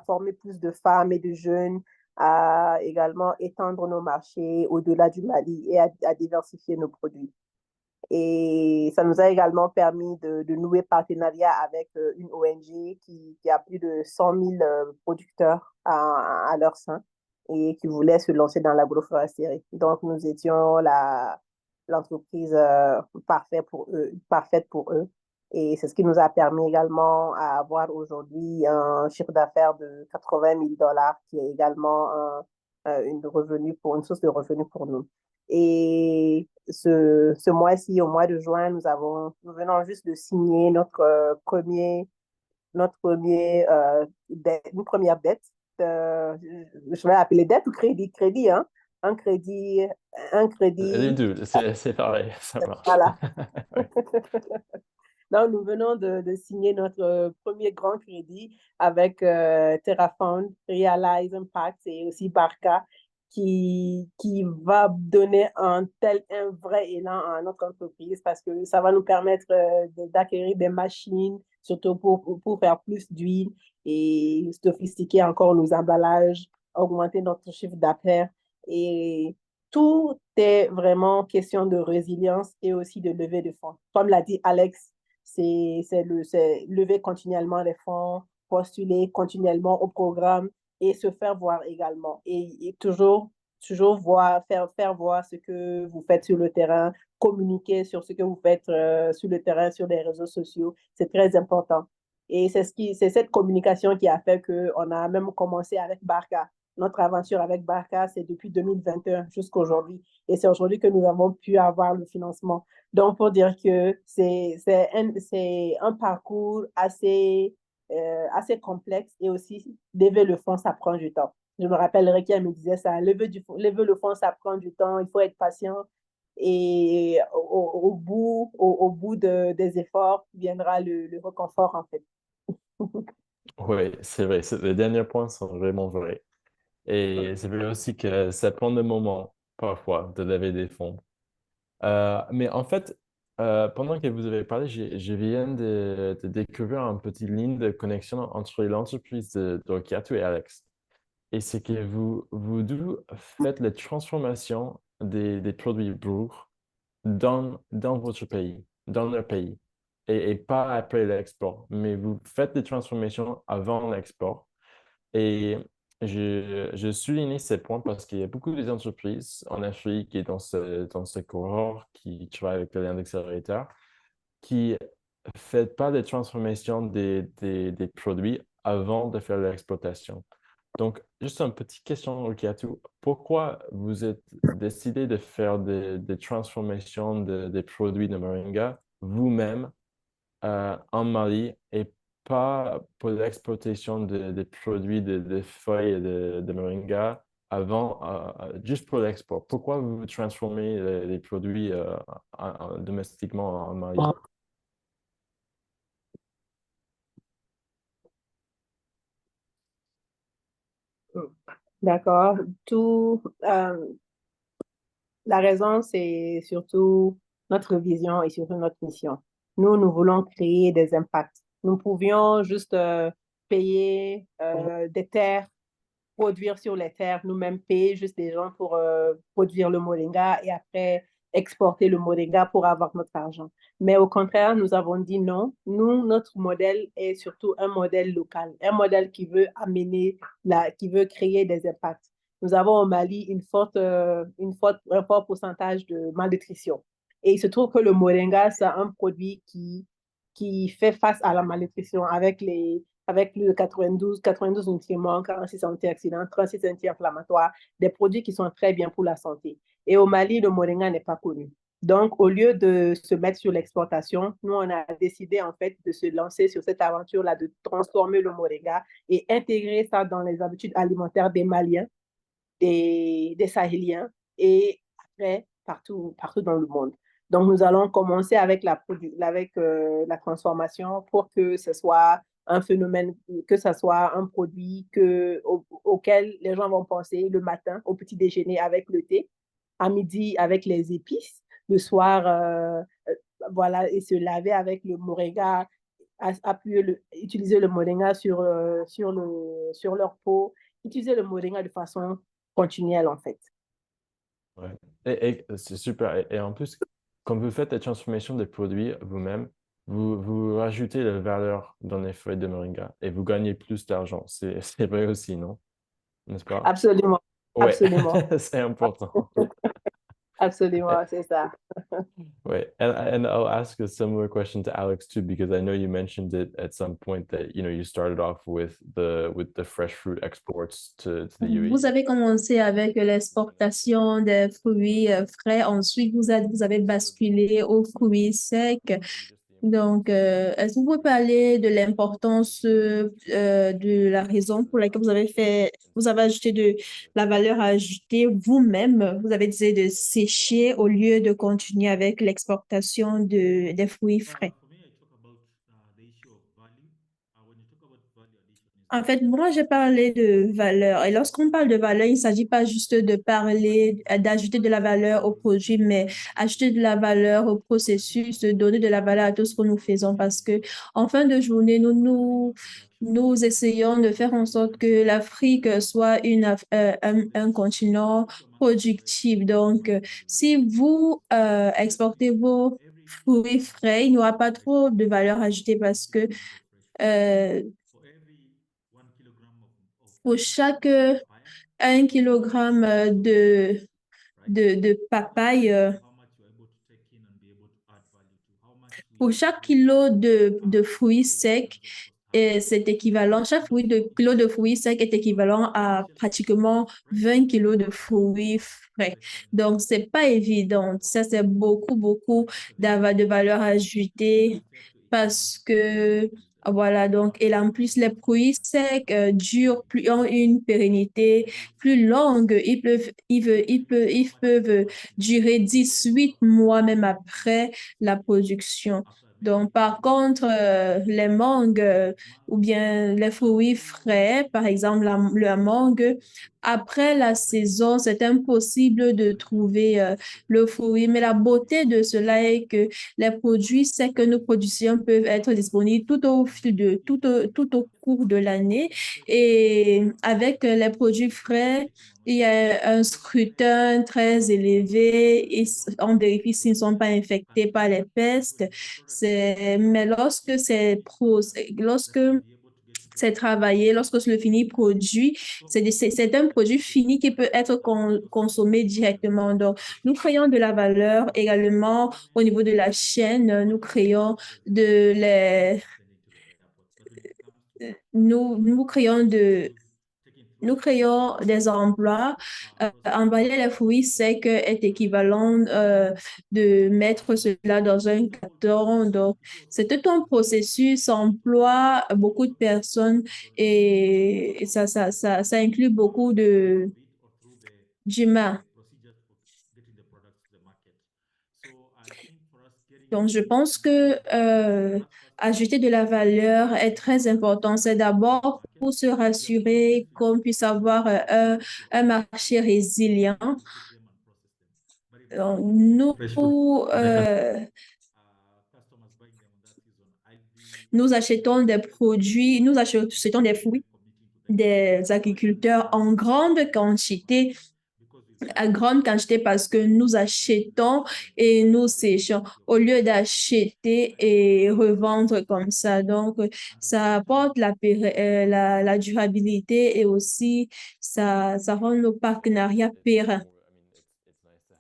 former plus de femmes et de jeunes, à également étendre nos marchés au-delà du Mali et à diversifier nos produits. Et ça nous a également permis de nouer partenariat avec une ONG qui a plus de 100 000 producteurs à leur sein et qui voulait se lancer dans l'agroforesterie. Donc, nous étions l'entreprise parfaite pour eux. Et c'est ce qui nous a permis également à avoir aujourd'hui un chiffre d'affaires de $80 000 qui est également une source de revenus pour nous. Et ce mois-ci, au mois de juin, nous venons juste de signer une première dette. Je vais appeler dette ou crédit, hein? Un crédit, Les deux, c'est pareil, ça marche. voilà. Donc, nous venons de signer notre premier grand crédit avec TerraFund, Realize Impact et aussi Barca qui va donner un vrai élan à notre entreprise parce que ça va nous permettre d'acquérir des machines, surtout pour faire plus d'huile et sophistiquer encore nos emballages, augmenter notre chiffre d'affaires. Et tout est vraiment question de résilience et aussi de levée de fonds. Comme l'a dit Alex, c'est lever continuellement les fonds, postuler continuellement au programme et se faire voir également. Et toujours faire voir ce que vous faites sur le terrain, communiquer sur ce que vous faites sur le terrain, sur les réseaux sociaux. C'est très important. Et c'est cette communication qui a fait qu'on a même commencé avec Barca. Notre aventure avec Barca, c'est depuis 2021 jusqu'à aujourd'hui. Et c'est aujourd'hui que nous avons pu avoir le financement. Donc, pour dire que c'est un parcours assez complexe et aussi lever le fond, ça prend du temps. Je me rappelle, Rekia me disait ça, lever le fond, ça prend du temps, il faut être patient et au bout des efforts viendra le réconfort en fait. Oui, c'est vrai, les derniers points sont vraiment vrais. Et c'est vrai aussi que ça prend des moments, parfois, de lever des fonds. Mais en fait, pendant que vous avez parlé, je viens de découvrir une petite ligne de connexion entre l'entreprise d'Orkiatu et Alex. Et c'est que vous deux faites la transformation des produits bruts dans votre pays, dans leur pays, et pas après l'export. Mais vous faites des transformations avant l'export. Et je souligne ces points parce qu'il y a beaucoup d'entreprises en Afrique et dans ce cohort qui travaillent avec le Land Accelerator qui ne fait pas de transformation des produits avant de faire l'exploitation. Donc, juste une petite question, Rukiatu. Pourquoi vous êtes décidé de faire des transformations des produits de Moringa vous-même en Mali et pas pour l'exploitation des produits de feuilles de Moringa avant, juste pour l'export? Pourquoi vous transformez les produits domestiquement en Mali? D'accord. La raison, c'est surtout notre vision et surtout notre mission. Nous voulons créer des impacts. Nous pouvions juste payer des terres, produire sur les terres, nous-mêmes payer juste des gens pour produire le moringa et après exporter le moringa pour avoir notre argent. Mais au contraire, nous avons dit non. Nous, notre modèle est surtout un modèle local, un modèle qui veut qui veut créer des impacts. Nous avons au Mali un fort pourcentage de malnutrition. Et il se trouve que le moringa, c'est un produit qui fait face à la malnutrition avec le 92 nutriments, 46 antioxydants, 36 anti-inflammatoires, des produits qui sont très bien pour la santé. Et au Mali, le moringa n'est pas connu. Donc, au lieu de se mettre sur l'exportation, nous, on a décidé en fait de se lancer sur cette aventure-là, de transformer le moringa et intégrer ça dans les habitudes alimentaires des Maliens, des Sahéliens et après partout dans le monde. Donc, nous allons commencer avec la transformation pour que ce soit un phénomène, que ce soit un produit auquel les gens vont penser le matin au petit déjeuner avec le thé, à midi avec les épices, le soir, voilà, et se laver avec le moringa, utiliser le moringa sur leur peau, utiliser le moringa de façon continuelle en fait. Ouais. Et c'est super. Et en plus, quand vous faites la transformation des produits vous-même, vous rajoutez la valeur dans les feuilles de moringa et vous gagnez plus d'argent. C'est vrai aussi, non? N'est-ce pas? Absolument, Ouais, absolument, c'est important. absolument, c'est ça. Right. And I'll ask a similar question to Alex too, because I know you mentioned it at some point that, you started off with the fresh fruit exports to the UAE. Vous avez commencé avec l'exportation des fruits frais, ensuite vous avez basculé aux fruits secs. Donc, est-ce que vous pouvez parler de l'importance de la raison pour laquelle vous avez ajouté de la valeur ajoutée vous-même? Vous avez décidé de sécher au lieu de continuer avec l'exportation des fruits frais. For me, I talk about the issue of value. When you talk about value addition, is En fait, moi, j'ai parlé de valeur. Et lorsqu'on parle de valeur, il ne s'agit pas juste de parler, d'ajouter de la valeur au produit, mais ajouter de la valeur au processus, de donner de la valeur à tout ce que nous faisons. Parce que, en fin de journée, nous essayons de faire en sorte que l'Afrique soit un continent productif. Donc, si vous exportez vos fruits frais, il n'y aura pas trop de valeur ajoutée parce que euh, for every 1 kilogram of pour chaque papaya, 1 kilogramme de papaye, how much you're able to take in and be able to add value to, how much pour we chaque kilo de fruits secs, chaque kilo de fruits secs est équivalent à pratiquement 20 kilos de fruits frais. Donc, c'est pas évident. Ça, c'est beaucoup de valeur ajoutée parce que, voilà, donc, et en plus, les fruits secs ont une pérennité plus longue. Ils peuvent durer 18 mois même après la production. Donc, par contre, les mangues ou bien les fruits frais, par exemple la mangue, après la saison, c'est impossible de trouver le fruit. Mais la beauté de cela est que les produits secs que nous produisons peuvent être disponibles tout au cours de l'année. Et avec les produits frais, il y a un scrutin très élevé et on vérifie s'ils ne sont pas infectés par les pestes. Mais lorsque c'est travaillé. Lorsque le fini produit, c'est un produit fini qui peut être consommé directement. Donc, nous créons de la valeur également au niveau de la chaîne. Nous créons nous créons nous créons des emplois. Emballer les fruits secs est équivalent de mettre cela dans un carton. Donc, c'est tout un processus, ça emploie beaucoup de personnes et ça inclut beaucoup d'humains. Donc, je pense que ajouter de la valeur est très important. C'est d'abord pour se rassurer qu'on puisse avoir un marché résilient. Donc, nous achetons des produits, nous achetons des fruits des agriculteurs en grande quantité à grande quantité parce que nous achetons et nous séchons au lieu d'acheter et revendre comme ça. Donc, ça apporte la durabilité et aussi ça rend nos partenariats pérennes.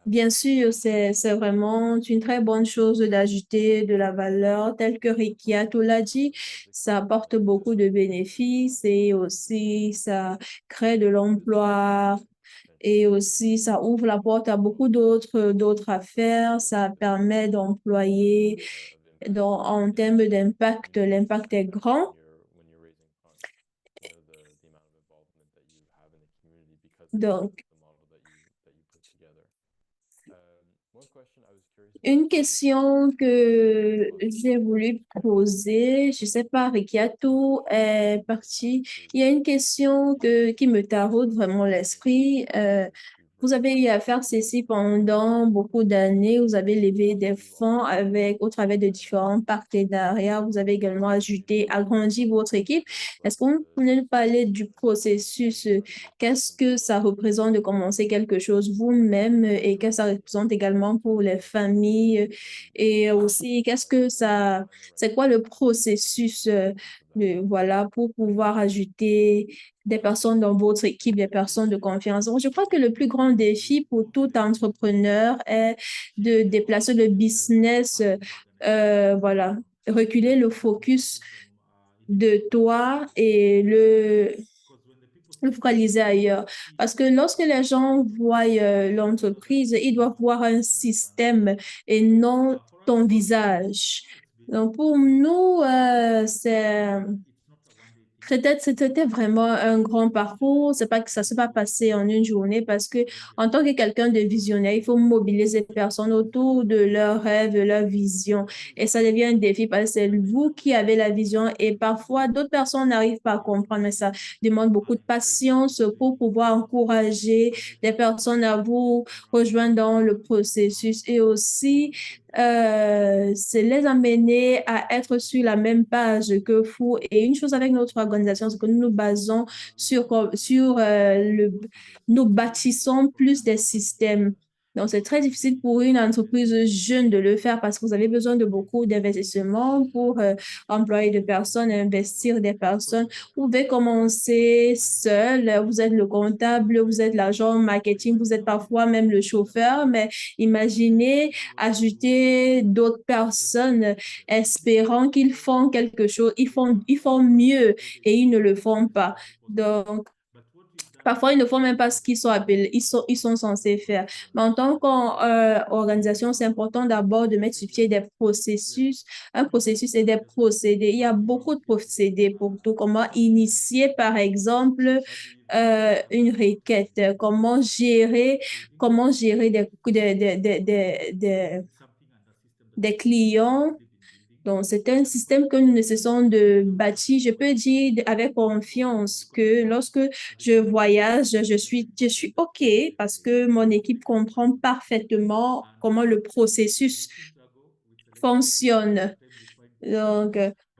Bien sûr, c'est vraiment une très bonne chose d'ajouter de la valeur, telle que Rikiato l'a dit. Ça apporte beaucoup de bénéfices et aussi ça crée de l'emploi et aussi, ça ouvre la porte à beaucoup d'autres affaires. Ça permet d'employer en termes d'impact. L'impact est grand. Donc, une question que j'ai voulu poser, je ne sais pas, Rikiato est parti. Il y a une question qui me taraude vraiment l'esprit. Vous avez eu à faire ceci pendant beaucoup d'années. Vous avez levé des fonds au travers de différents partenariats. Vous avez également agrandi votre équipe. Est-ce que vous pouvez nous parler du processus? Qu'est-ce que ça représente de commencer quelque chose vous-même et qu'est-ce que ça représente également pour les familles? Et aussi, c'est quoi le processus voilà, pour pouvoir ajouter des personnes dans votre équipe, des personnes de confiance. Donc, je crois que le plus grand défi pour tout entrepreneur est de déplacer le business, voilà, reculer le focus de toi et le focaliser ailleurs. Parce que lorsque les gens voient l'entreprise, ils doivent voir un système et non ton visage. Donc, pour nous, c'était vraiment un grand parcours. C'est pas que ça s'est pas passé en une journée parce que en tant que quelqu'un de visionnaire, il faut mobiliser les personnes autour de leurs rêves, de leur vision. Et ça devient un défi parce que c'est vous qui avez la vision et parfois d'autres personnes n'arrivent pas à comprendre, mais ça demande beaucoup de patience pour pouvoir encourager les personnes à vous rejoindre dans le processus et aussi c'est les amener à être sur la même page que vous. Et une chose avec notre organisation, c'est que nous nous basons nous bâtissons plus des systèmes. Donc, c'est très difficile pour une entreprise jeune de le faire parce que vous avez besoin de beaucoup d'investissements pour employer des personnes, investir des personnes. Vous pouvez commencer seul, vous êtes le comptable, vous êtes l'agent marketing, vous êtes parfois même le chauffeur, mais imaginez ajouter d'autres personnes espérant qu'ils font quelque chose, ils font mieux et ils ne le font pas. Donc, parfois, ils ne font même pas ce qu'ils sont appelés, ils sont censés faire. Mais en tant qu'organisation, c'est important d'abord de mettre sur pied des processus, un processus et des procédés. Il y a beaucoup de procédés pour tout. Comment initier, par exemple, une requête, comment gérer des clients. Donc, c'est un système que nous nécessitons de bâtir. Je peux dire avec confiance que lorsque je voyage, je suis OK parce que mon équipe comprend parfaitement comment le processus fonctionne. Donc,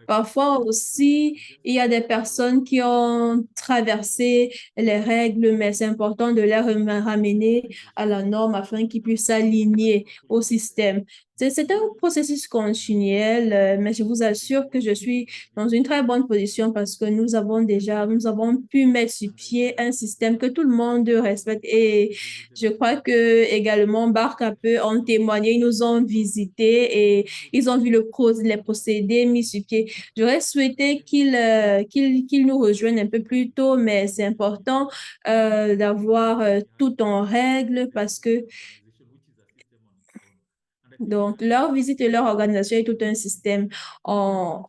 parfois aussi, il y a des personnes qui ont traversé les règles, mais c'est important de les ramener à la norme afin qu'ils puissent s'aligner au système. C'est un processus continuel, mais je vous assure que je suis dans une très bonne position parce que nous avons pu mettre sur pied un système que tout le monde respecte et je crois que également Barca peut en témoigner. Ils nous ont visités et ils ont vu les procédés mis sur pied. J'aurais souhaité qu'ils nous rejoignent un peu plus tôt, mais c'est important d'avoir tout en règle parce que donc, leur visite et leur organisation est tout un système en,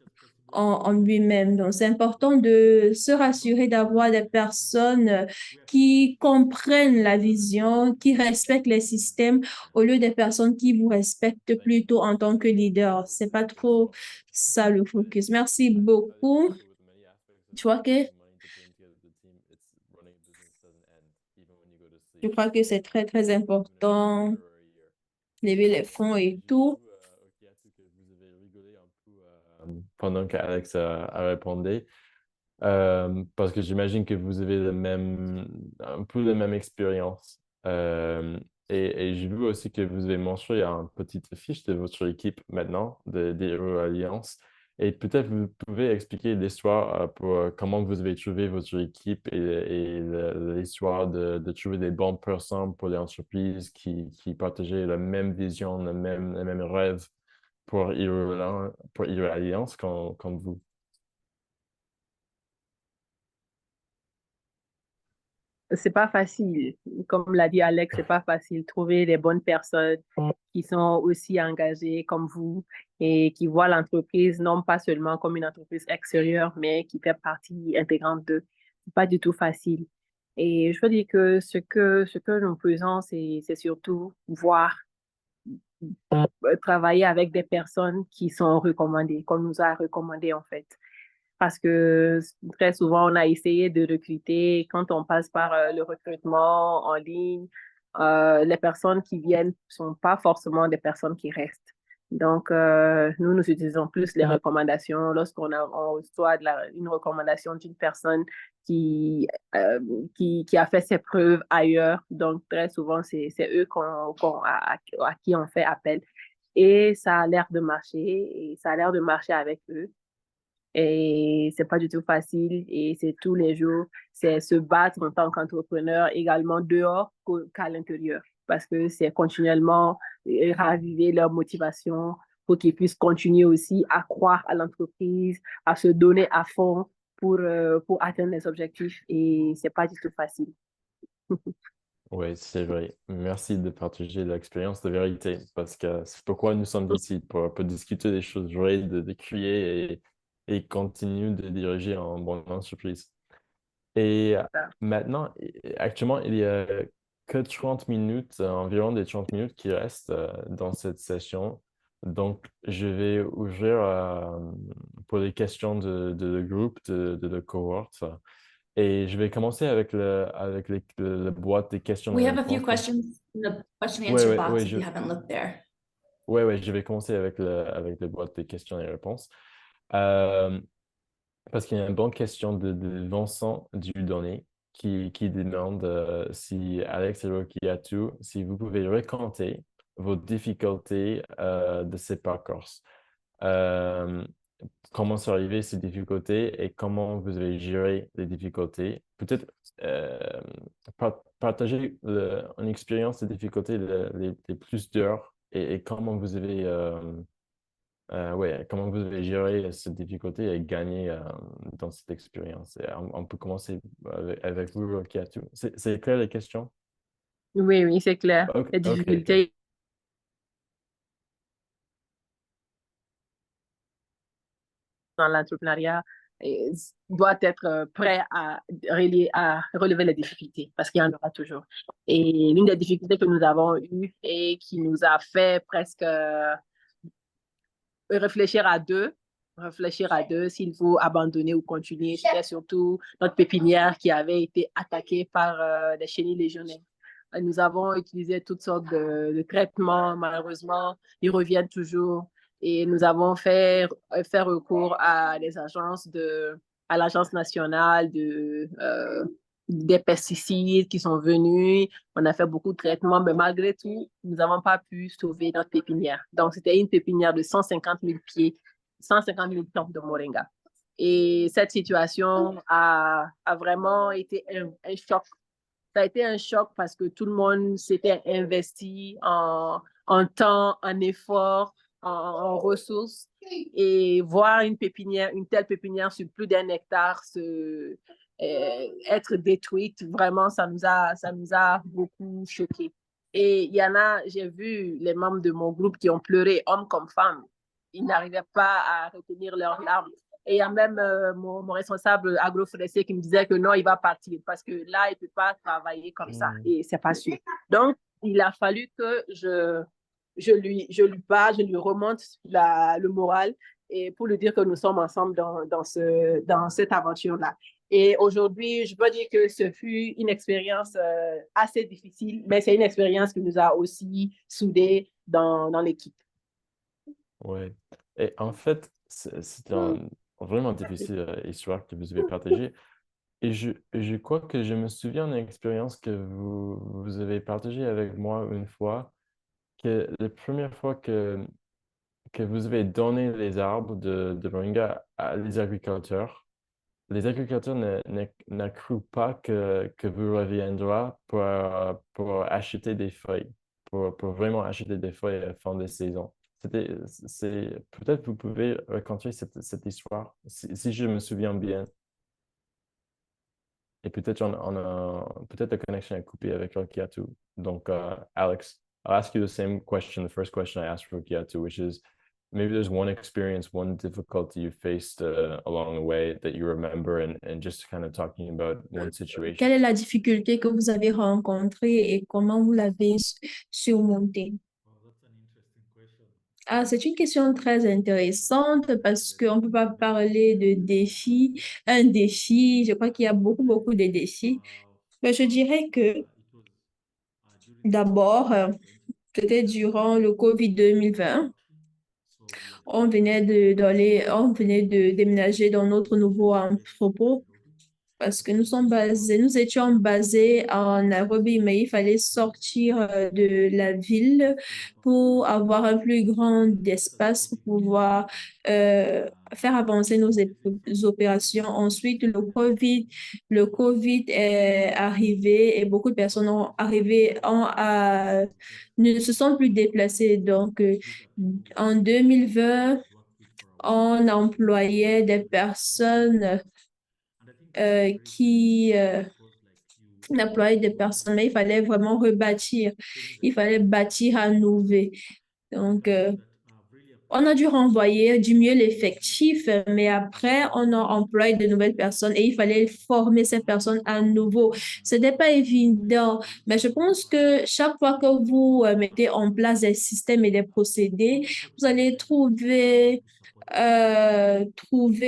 en lui-même. Donc, c'est important de se rassurer d'avoir des personnes qui comprennent la vision, qui respectent les systèmes, au lieu des personnes qui vous respectent plutôt en tant que leader. C'est pas trop ça le focus. Merci beaucoup. Je crois que, je crois que c'est très, très important, lever les fonds et tout. Vous avez rigolé un peu pendant qu'Alex a répondu. Parce que j'imagine que vous avez un peu la même expérience. Et j'ai vu aussi que vous avez mentionné une petite fiche de votre équipe maintenant, des Hero Alliance. Et peut-être vous pouvez expliquer l'histoire pour comment vous avez trouvé votre équipe et l'histoire de trouver des bonnes personnes pour les entreprises qui partageaient la même vision, le même rêve pour Hero Alliance comme vous. C'est pas facile. Comme l'a dit Alex, c'est pas facile. Trouver les bonnes personnes qui sont aussi engagées comme vous et qui voient l'entreprise non pas seulement comme une entreprise extérieure, mais qui fait partie intégrante d'eux. C'est pas du tout facile. Et je veux dire que ce que nous faisons, c'est surtout voir, travailler avec des personnes qui sont recommandées, qu'on nous a recommandées en fait. Parce que très souvent, on a essayé de recruter, quand on passe par le recrutement en ligne, les personnes qui viennent ne sont pas forcément des personnes qui restent. Donc, nous utilisons plus les recommandations. Lorsqu'on on reçoit une recommandation d'une personne qui, euh, qui a fait ses preuves ailleurs. Donc, très souvent, c'est eux à qui on fait appel. Et ça a l'air de marcher, et ça a l'air de marcher avec eux. Et c'est pas du tout facile et c'est tous les jours, c'est se battre en tant qu'entrepreneur également dehors qu'à l'intérieur parce que c'est continuellement raviver leur motivation pour qu'ils puissent continuer aussi à croire à l'entreprise, à se donner à fond pour atteindre les objectifs et c'est pas du tout facile. Oui, c'est vrai. Merci de partager l'expérience de vérité parce que c'est pourquoi nous sommes ici, pour discuter des choses vraies, de crier et continuer de diriger en bonne entreprise. Et maintenant, actuellement, il y a que 30 minutes, environ des 30 minutes qui restent dans cette session. Donc, je vais ouvrir pour les questions de groupe, de la cohorte. Et je vais commencer avec le boîte des questions We et have a few réponses. questions in the question and Ouais, answer ouais, box ouais, if you haven't looked there. ouais, je vais commencer avec le boîte des questions et réponses. Euh, Parce qu'il y a une bonne question de Vincent Dieudonné qui demande si Alex et Rocky Atou, si vous pouvez raconter vos difficultés de ces parcours. Euh, Comment sont arrivées ces difficultés et comment vous avez géré les difficultés. Peut-être partager une expérience de difficultés les plus dures et comment vous avez ouais, comment vous avez géré cette difficulté et gagné dans cette expérience? Et on peut commencer avec vous, Kiatu. C'est clair les questions? Oui, oui, c'est clair. Ok, Les ok. difficultés dans l'entrepreneuriat doit être prêt à relever les difficultés parce qu'il y en aura toujours. Et l'une des difficultés que nous avons eues et qui nous a fait presque réfléchir à deux s'il faut abandonner ou continuer, c'était surtout notre pépinière qui avait été attaquée par des chenilles légionnaires. Nous avons utilisé toutes sortes de traitements. Malheureusement, ils reviennent toujours. Et nous avons fait recours à l'Agence nationale des pesticides qui sont venus, on a fait beaucoup de traitements, mais malgré tout, nous n'avons pas pu sauver notre pépinière. Donc, c'était une pépinière de 150 000 pieds, 150 000 plantes de moringa. Et cette situation a vraiment été un choc. Ça a été un choc parce que tout le monde s'était investi en temps, en effort, en ressources. Et voir une pépinière, une telle pépinière sur plus d'un hectare être détruite, vraiment, ça nous a beaucoup choqués. Et il y en a, j'ai vu les membres de mon groupe qui ont pleuré, hommes comme femmes. Ils n'arrivaient pas à retenir leurs larmes. Et il y a même mon responsable agroforestier qui me disait que non, il va partir parce que là, il ne peut pas travailler comme ça et c'est pas sûr. Donc, il a fallu que je lui parle, je lui remonte le moral et pour lui dire que nous sommes ensemble dans cette aventure-là. Et aujourd'hui, je peux dire que ce fut une expérience assez difficile, mais c'est une expérience qui nous a aussi soudés dans l'équipe. Oui. Et en fait, c'est une vraiment difficile histoire que vous avez partagée. Et je crois que je me souviens d'une expérience que vous avez partagée avec moi une fois, que la première fois que vous avez donné les arbres de moringa à les agriculteurs ne cru pas que vous reviendrez pour acheter des feuilles, pour vraiment acheter des feuilles à la fin de saison. Peut-être vous pouvez raconter cette histoire, si je me souviens bien. Et peut-être peut-être la connexion est coupée avec Rockiatu. Donc, Alex, I'll ask you the same question, the first question I asked for Rockiatu, which is maybe there's one experience, one difficulty you faced along the way that you remember, and just kind of talking about one situation. Quelle est la difficulté que vous avez rencontrée et comment vous l'avez surmontée? Wow, that's an interesting question. Ah, c'est une question très intéressante parce qu'on ne peut pas parler de défi, un défi. Je crois qu'il y a beaucoup, beaucoup de défis. Mais je dirais que It was during d'abord, 2020. peut-être durant le COVID 2020, So we had on venait de déménager dans notre nouveau entrepôt parce que nous étions basés en Nairobi, mais il fallait sortir de la ville pour avoir un plus grand espace pour pouvoir faire avancer nos opérations. Ensuite, le COVID est arrivé et beaucoup de personnes ne se sont plus déplacées. Donc, en 2020, on employait des personnes d'employer des personnes, mais il fallait vraiment rebâtir. Il fallait bâtir à nouveau. Donc, on a dû renvoyer du mieux l'effectif, mais après, on a employé de nouvelles personnes et il fallait former ces personnes à nouveau. Ce n'est pas évident, mais je pense que chaque fois que vous mettez en place des systèmes et des procédés, vous allez trouver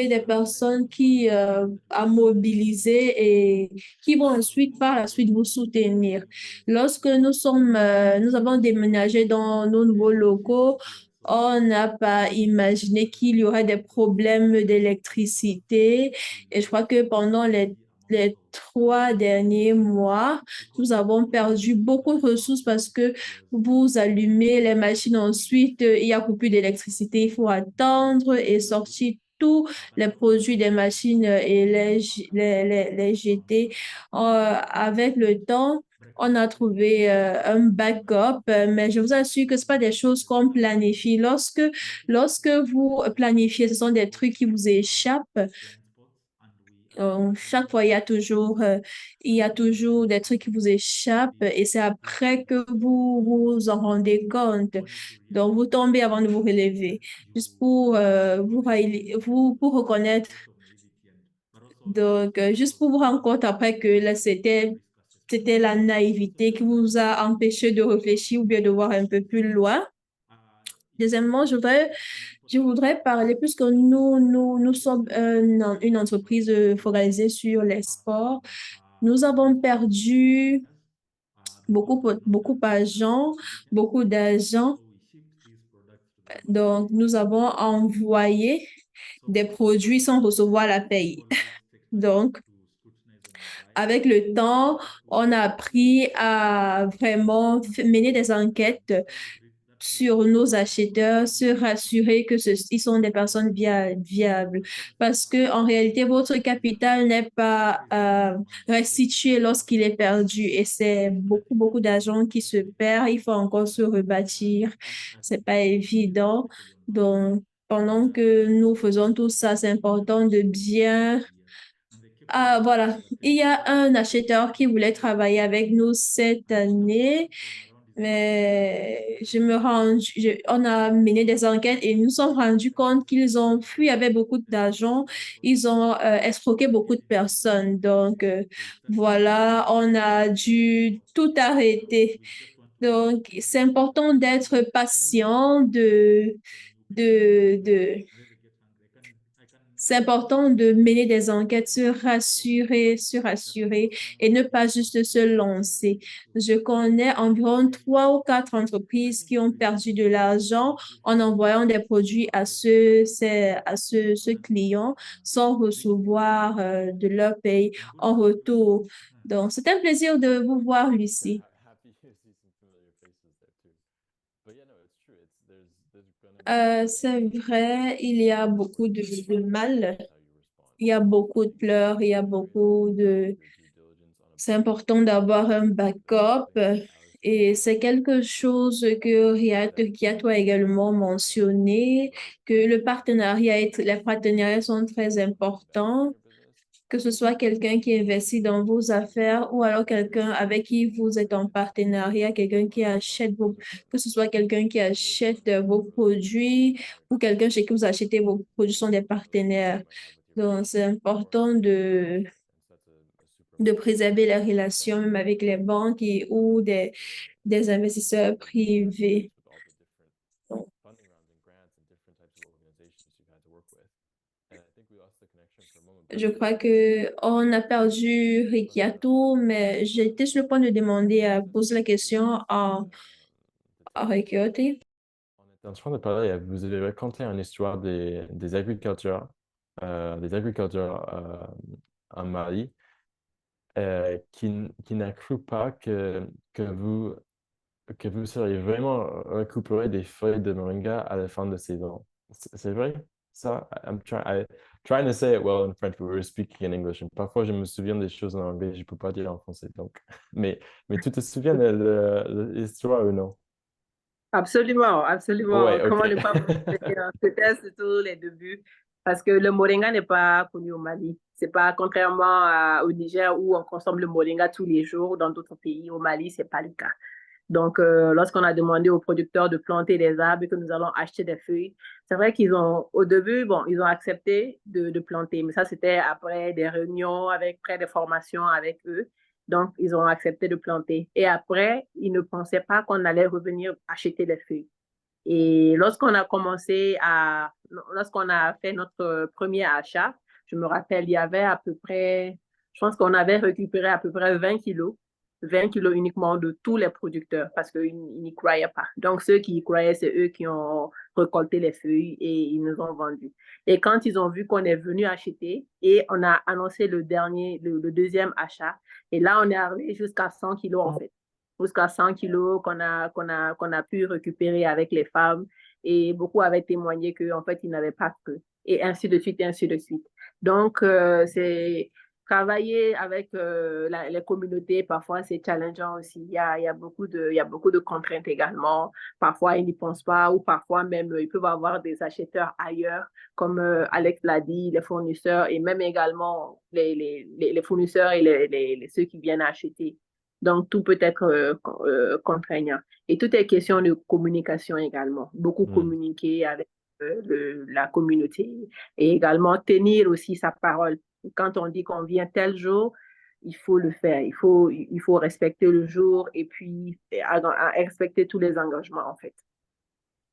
des personnes à mobiliser et qui vont ensuite, par la suite, vous soutenir. Lorsque nous avons déménagé dans nos nouveaux locaux, on n'a pas imaginé qu'il y aurait des problèmes d'électricité. Et je crois que pendant les 3 derniers mois, nous avons perdu beaucoup de ressources parce que vous allumez les machines ensuite, il y a coupure d'électricité, il faut attendre et sortir tous les produits des machines et les jeter. Avec le temps, on a trouvé un backup, mais je vous assure que ce pas des choses qu'on planifie. Lorsque vous planifiez, ce sont des trucs qui vous échappent. Chaque fois, il y a toujours des trucs qui vous échappent et c'est après que vous vous en rendez compte. Donc, vous tombez avant de vous relever, juste pour reconnaître. Donc, juste pour vous rendre compte après que là, c'était la naïveté qui vous a empêché de réfléchir ou bien de voir un peu plus loin. Deuxièmement, je voudrais parler, puisque nous sommes une entreprise focalisée sur les sports. Nous avons perdu beaucoup d'argent. Donc, nous avons envoyé des produits sans recevoir la paye. Donc, avec le temps, on a appris à vraiment mener des enquêtes sur nos acheteurs, se rassurer que ils sont des personnes viables. Parce que en réalité, votre capital n'est pas restitué lorsqu'il est perdu et c'est beaucoup d'argent qui se perd. Il faut encore se rebâtir. C'est pas évident. Donc, pendant que nous faisons tout ça, c'est important de bien ah, voilà. Il y a un acheteur qui voulait travailler avec nous cette année, mais on a mené des enquêtes et nous nous sommes rendus compte qu'ils ont fui avec beaucoup d'argent. Ils ont escroqué beaucoup de personnes. Donc, voilà, on a dû tout arrêter. Donc, c'est important d'être patient, de c'est important de mener des enquêtes, se rassurer et ne pas juste se lancer. Je connais environ 3 ou 4 entreprises qui ont perdu de l'argent en envoyant des produits à ce client sans recevoir de leur paye en retour. Donc, c'est un plaisir de vous voir, Lucie. Happy to see some familiar faces there too. But yeah, no, it's true. There's gonna be C'est vrai, il y a beaucoup de mal, how you respond. il y a beaucoup de pleurs, il y a beaucoup de... Your due diligence on a C'est important d'avoir un backup et c'est quelque chose que Riato a également mentionné, que les partenariats sont très importants, que ce soit quelqu'un qui investit dans vos affaires ou alors quelqu'un avec qui vous êtes en partenariat, quelqu'un qui achète que ce soit quelqu'un qui achète vos produits ou quelqu'un chez qui vous achetez vos produits sont des partenaires. Donc, c'est important de préserver la relation même avec les banques ou des investisseurs privés. Donc, je crois que on a perdu Rikiato, mais j'étais sur le point de demander à poser la question à Rikiato. On était en train de parler, vous avez raconté une histoire des agriculteurs en Mali qui n'a cru pas que vous seriez vraiment récupéré des feuilles de moringa à la fin de saison. C'est vrai, ça? Trying to say it well in French, but we're speaking in English. Et parfois, je me souviens des choses en anglais, je ne peux pas dire en français. Donc. Mais tu te souviens de l'histoire ou non? Absolument, absolument. Ouais, Comment ok. ne pas c'était surtout les débuts, parce que le moringa n'est pas connu au Mali. C'est pas contrairement au Niger où on consomme le moringa tous les jours. Dans d'autres pays, au Mali, c'est pas le cas. Donc, lorsqu'on a demandé aux producteurs de planter des arbres et que nous allons acheter des feuilles, c'est vrai qu'ils ont, au début, bon, ils ont accepté de planter, mais ça, c'était après des réunions, après des formations avec eux. Donc, ils ont accepté de planter. Et après, ils ne pensaient pas qu'on allait revenir acheter des feuilles. Et lorsqu'on a fait notre premier achat, je me rappelle, il y avait à peu près, je pense qu'on avait récupéré à peu près 20 kilos uniquement de tous les producteurs parce qu'ils n'y croyaient pas. Donc, ceux qui y croyaient, c'est eux qui ont récolté les feuilles et ils nous ont vendu. Et quand ils ont vu qu'on est venu acheter et on a annoncé le deuxième achat, et là, on est arrivé jusqu'à 100 kilos en fait. Jusqu'à 100 kilos qu'on a pu récupérer avec les femmes. Et beaucoup avaient témoigné qu'en fait, ils n'avaient pas cru. Et ainsi de suite, et ainsi de suite. Donc, c'est travailler avec les communautés, parfois, c'est challengeant aussi. Il y a beaucoup de contraintes également. Parfois, ils n'y pensent pas ou parfois même, ils peuvent avoir des acheteurs ailleurs, comme Alex l'a dit, les fournisseurs et même également les fournisseurs et ceux qui viennent acheter. Donc, tout peut être contraignant. Et tout est question de communication également. Beaucoup communiquer avec la communauté et également tenir aussi sa parole. Quand on dit qu'on vient tel jour, il faut le faire. Il faut respecter le jour et puis respecter tous les engagements, en fait.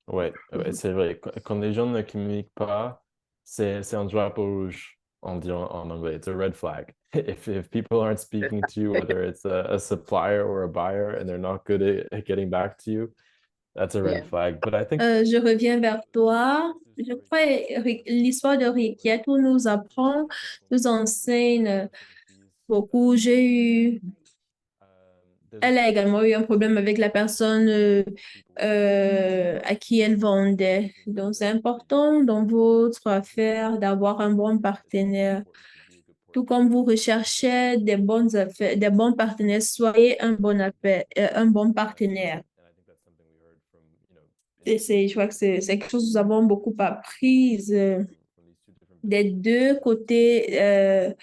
Ouais, c'est vrai. Quand les gens ne communiquent pas, c'est un drapeau rouge, on dit en anglais. It's a red flag. If people aren't speaking to you, whether it's a supplier or a buyer, and they're not good at getting back to you, that's a red flag. But I think Je reviens vers toi. Je crois que l'histoire de Rikiato nous enseigne beaucoup. Elle a également eu un problème avec la personne à qui elle vendait. Donc, c'est important dans votre affaire d'avoir un bon partenaire. Tout comme vous recherchez des bonnes affaires, des bons partenaires, soyez un bon partenaire. Et je crois que c'est quelque chose que nous avons beaucoup appris des deux côtés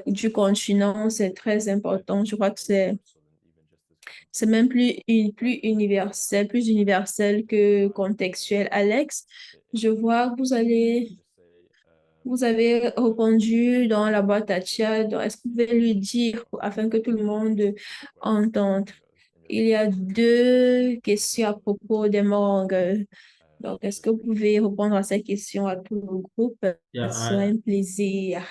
du continent. C'est très important. Je crois que c'est même plus universel que contextuel. Alex, je vois que vous avez répondu dans la boîte à chat. Donc, est-ce que vous pouvez lui dire afin que tout le monde entende? Il y a deux questions à propos des mangues. Donc, est-ce que vous pouvez répondre à ces questions à tout le groupe? Yeah, Ce serait un plaisir.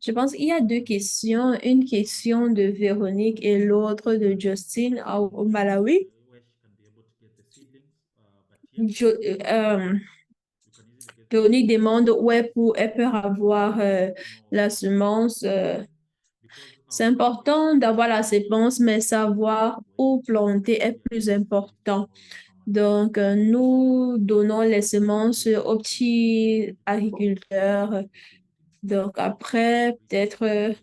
Je pense qu'il y a deux questions, une question de Véronique et l'autre de Justine au Malawi. where she can be able to get the seedlings, but yes, you can easily get Véronique demande où elle peut avoir la semence. because C'est important d'avoir la semence, mais savoir où planter est plus important. Donc, nous donnons les semences aux petits agriculteurs. Donc, après, peut-être,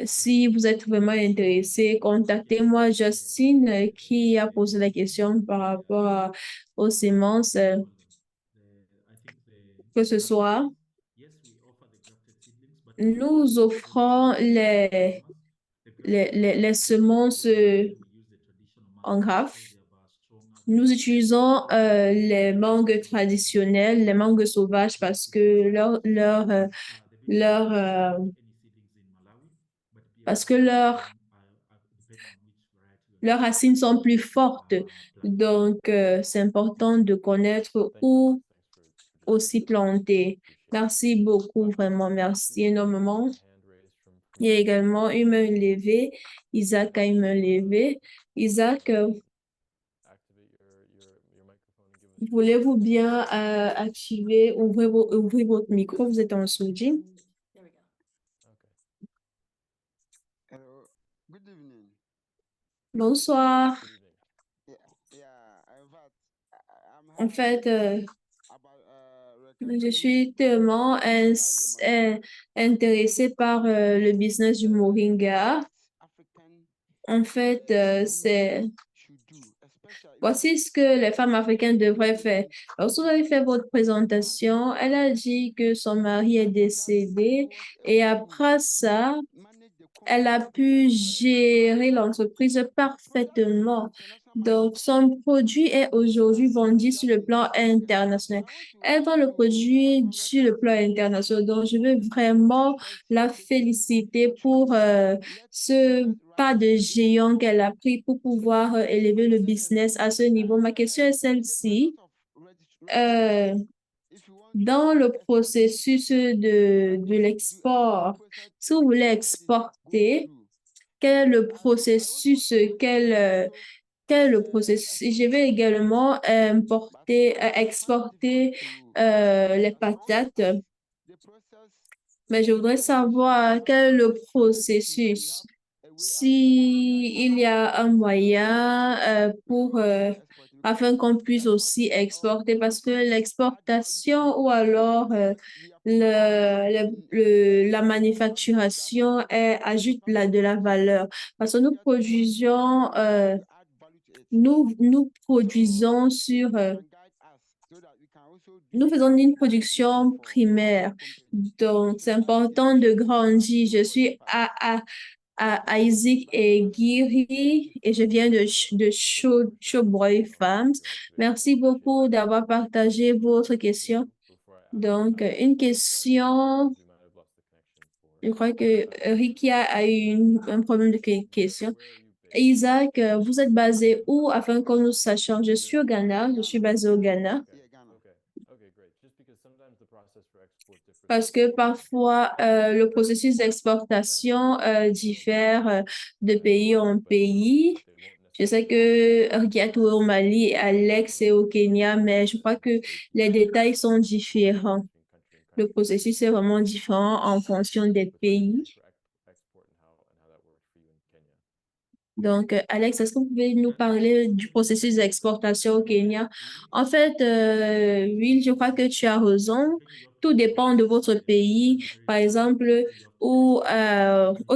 si vous êtes vraiment intéressé, contactez-moi, Justine, qui a posé la question par rapport aux semences, que ce soit. yes, we offer the grafted seedlings, but Nous offrons les semences we use the traditional en mango grappe. because they have a stronger Nous utilisons les mangues traditionnelles, les mangues sauvages, parce que leur, any seedlings in Malawi, but parce que leurs depending on which variety you're leurs racines sont plus fortes. Donc, c'est important de connaître où aussi planter. Merci beaucoup, vraiment, merci énormément. Il y a également une main levée. Isaac a une main levée. Isaac, voulez-vous bien activer, ouvrir votre micro? Vous êtes en sourdine. There we go. Hello, good evening. Bonsoir. Yeah, in fact, En fait, about je suis tellement intéressée par le business du Moringa. African En fait, should do, especially voici ce que les femmes africaines devraient faire. Lorsque vous avez fait votre présentation, elle a dit que son mari est décédé et après ça, manage the elle a pu gérer l'entreprise parfaitement. Donc, son produit est aujourd'hui vendu sur le plan international. Elle vend le produit sur le plan international. Donc, je veux vraiment la féliciter pour ce pas de géant qu'elle a pris pour pouvoir élever le business à ce niveau. Ma question est celle-ci. Dans le processus de l'export, si vous voulez exporter, quel est le processus, quel est le processus? Je vais également exporter les patates, mais je voudrais savoir quel est le processus. Si il y a un moyen afin qu'on puisse aussi exporter, parce que l'exportation ou alors la manufacturation ajoute de la valeur. Parce que nous produisons nous faisons une production primaire. Donc, c'est important de grandir. Je suis à Isaac et Giri et je viens de Showboy Farms. Merci beaucoup d'avoir partagé votre question. Donc, une question, je crois que Ricky a eu un problème de question. Isaac, vous êtes basé où afin que nous sachions? Je suis au Ghana, je suis basé au Ghana. Parce que parfois, le processus d'exportation diffère de pays en pays. Je sais que Rikiatou est au Mali, Alex est au Kenya, mais je crois que les détails sont différents. Le processus est vraiment différent en fonction des pays. Donc, Alex, est-ce que vous pouvez nous parler du processus d'exportation au Kenya? En fait, oui, je crois que tu as raison. Tout dépend de votre pays. Par exemple, au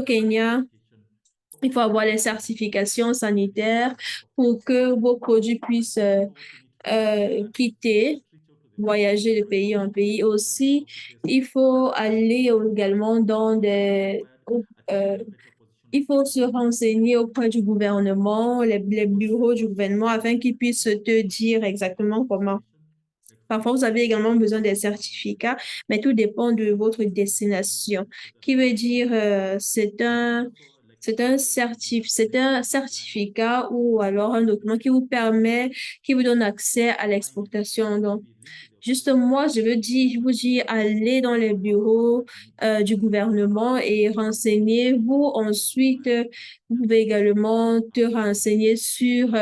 Kenya, il faut avoir les certifications sanitaires pour que vos produits puissent quitter, voyager de pays en pays. Aussi, il faut aller également il faut se renseigner auprès du gouvernement, les bureaux du gouvernement, afin qu'ils puissent te dire exactement comment. Parfois, vous avez également besoin des certificats, mais tout dépend de votre destination. Qui veut dire, c'est un certificat ou alors un document qui vous permet, qui vous donne accès à l'exportation. Donc, juste moi, je vous dis, allez dans les bureaux du gouvernement et renseignez-vous. Ensuite, vous pouvez également te renseigner sur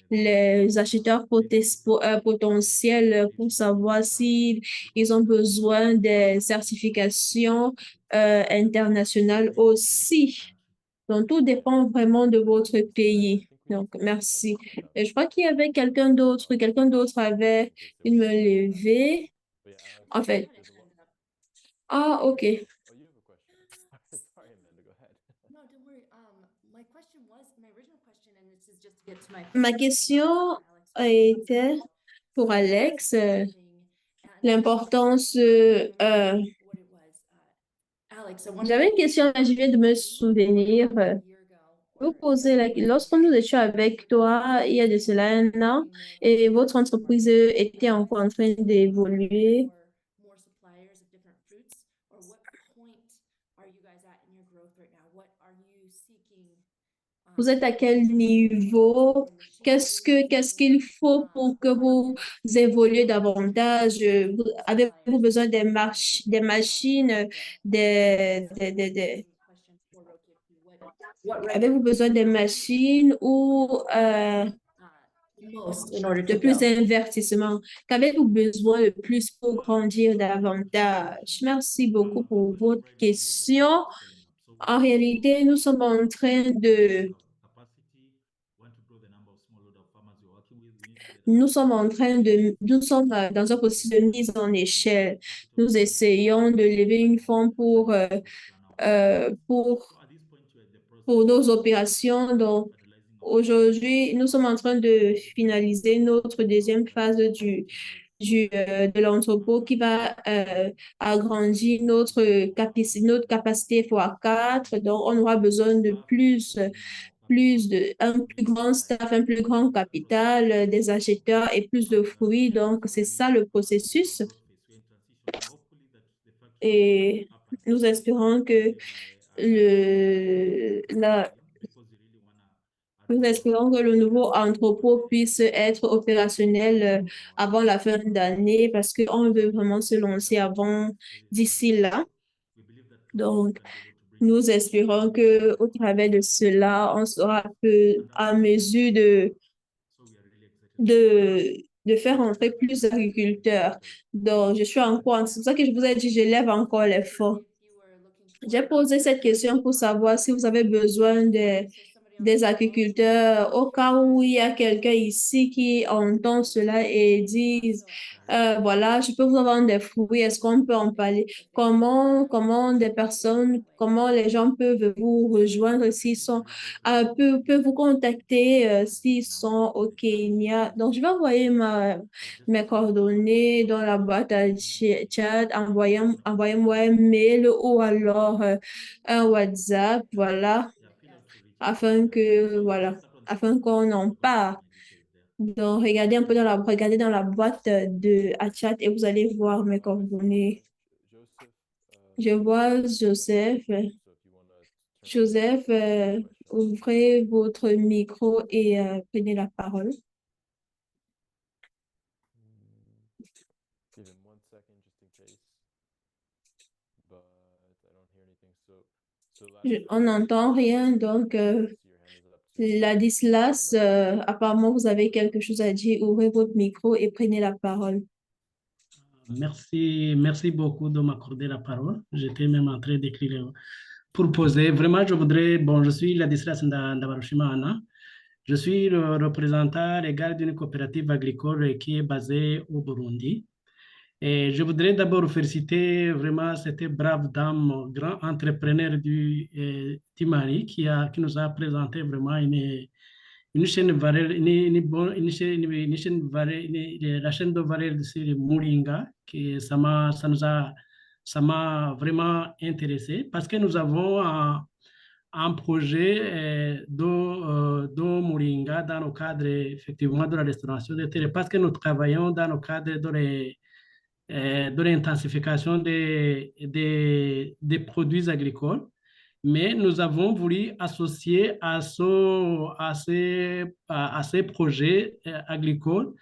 les acheteurs potentiels pour savoir si ils ont besoin des certifications internationales aussi. Donc, tout dépend vraiment de votre pays. Donc, merci. Et je crois qu'il y avait quelqu'un d'autre avait une main levée. En fait, ah, OK. Oh, you have a question. Sorry, Amanda, go ahead. No, don't worry. My question was, my original question, and this is just to get to my Ma question était pour Alex, l'importance, j'avais une question, mais je viens de me souvenir. Lorsque nous étions avec toi, il y a de cela un an, et votre entreprise était encore en train d'évoluer. Vous êtes à quel niveau? Qu'est-ce qu'il faut pour que vous évoluiez davantage? Avez-vous besoin des machines, avez-vous besoin des machines ou de plus d'investissement? Qu'avez-vous besoin de plus pour grandir davantage? Merci beaucoup pour votre question. En réalité, nous sommes en train de nous sommes dans un processus de mise en échelle. Nous essayons de lever une fonds euh, pour, pour nos opérations. Donc, aujourd'hui, nous sommes en train de finaliser notre deuxième phase de l'entrepôt qui va agrandir notre capacité fois 4. Donc, on aura besoin de un plus grand staff, un plus grand capital, des acheteurs et plus de fruits. Donc, c'est ça le processus. Et nous espérons que le, la, nous espérons que le nouveau entrepôt puisse être opérationnel avant la fin d'année parce qu'on veut vraiment se lancer d'ici là. Donc, nous espérons que au travers de cela, on sera à mesure de faire entrer plus d'agriculteurs. Donc, je suis encore, c'est pour ça que je vous ai dit, je lève encore l'effort. J'ai posé cette question pour savoir si vous avez besoin des agriculteurs au cas où il y a quelqu'un ici qui entend cela et dit, voilà, je peux vous vendre des fruits, est-ce qu'on peut en parler? Comment les gens peuvent vous rejoindre peuvent vous contacter s'ils sont au Kenya. Donc, je vais envoyer mes coordonnées dans la boîte à chat, envoyez-moi un mail ou alors un WhatsApp, voilà, afin qu'on en parle. Donc, regardez dans la boîte à chat et vous allez voir mes coordonnées. Je vois Joseph. Joseph, ouvrez votre micro et prenez la parole. Give him 1 second just in case. But I don't hear anything. On n'entend rien, donc Ladislas, apparemment vous avez quelque chose à dire. Ouvrez votre micro et prenez la parole. Merci beaucoup de m'accorder la parole. J'étais même en train d'écrire pour poser. Vraiment, je voudrais, bon, je suis Ladislas Ndabarushimana. Je suis le représentant légal d'une coopérative agricole qui est basée au Burundi. Et je voudrais d'abord féliciter vraiment cette brave dame, grand entrepreneur du Mali, qui nous a présenté vraiment une chaîne valeur, une chaîne valeur, la chaîne de valeur de c'est Moringa, ça m'a vraiment intéressé parce que nous avons un projet de Moringa dans le cadre effectivement de la restauration des terres parce que nous travaillons dans le cadre de l'intensification des produits agricoles. Mais nous avons voulu associer à ces projets agricoles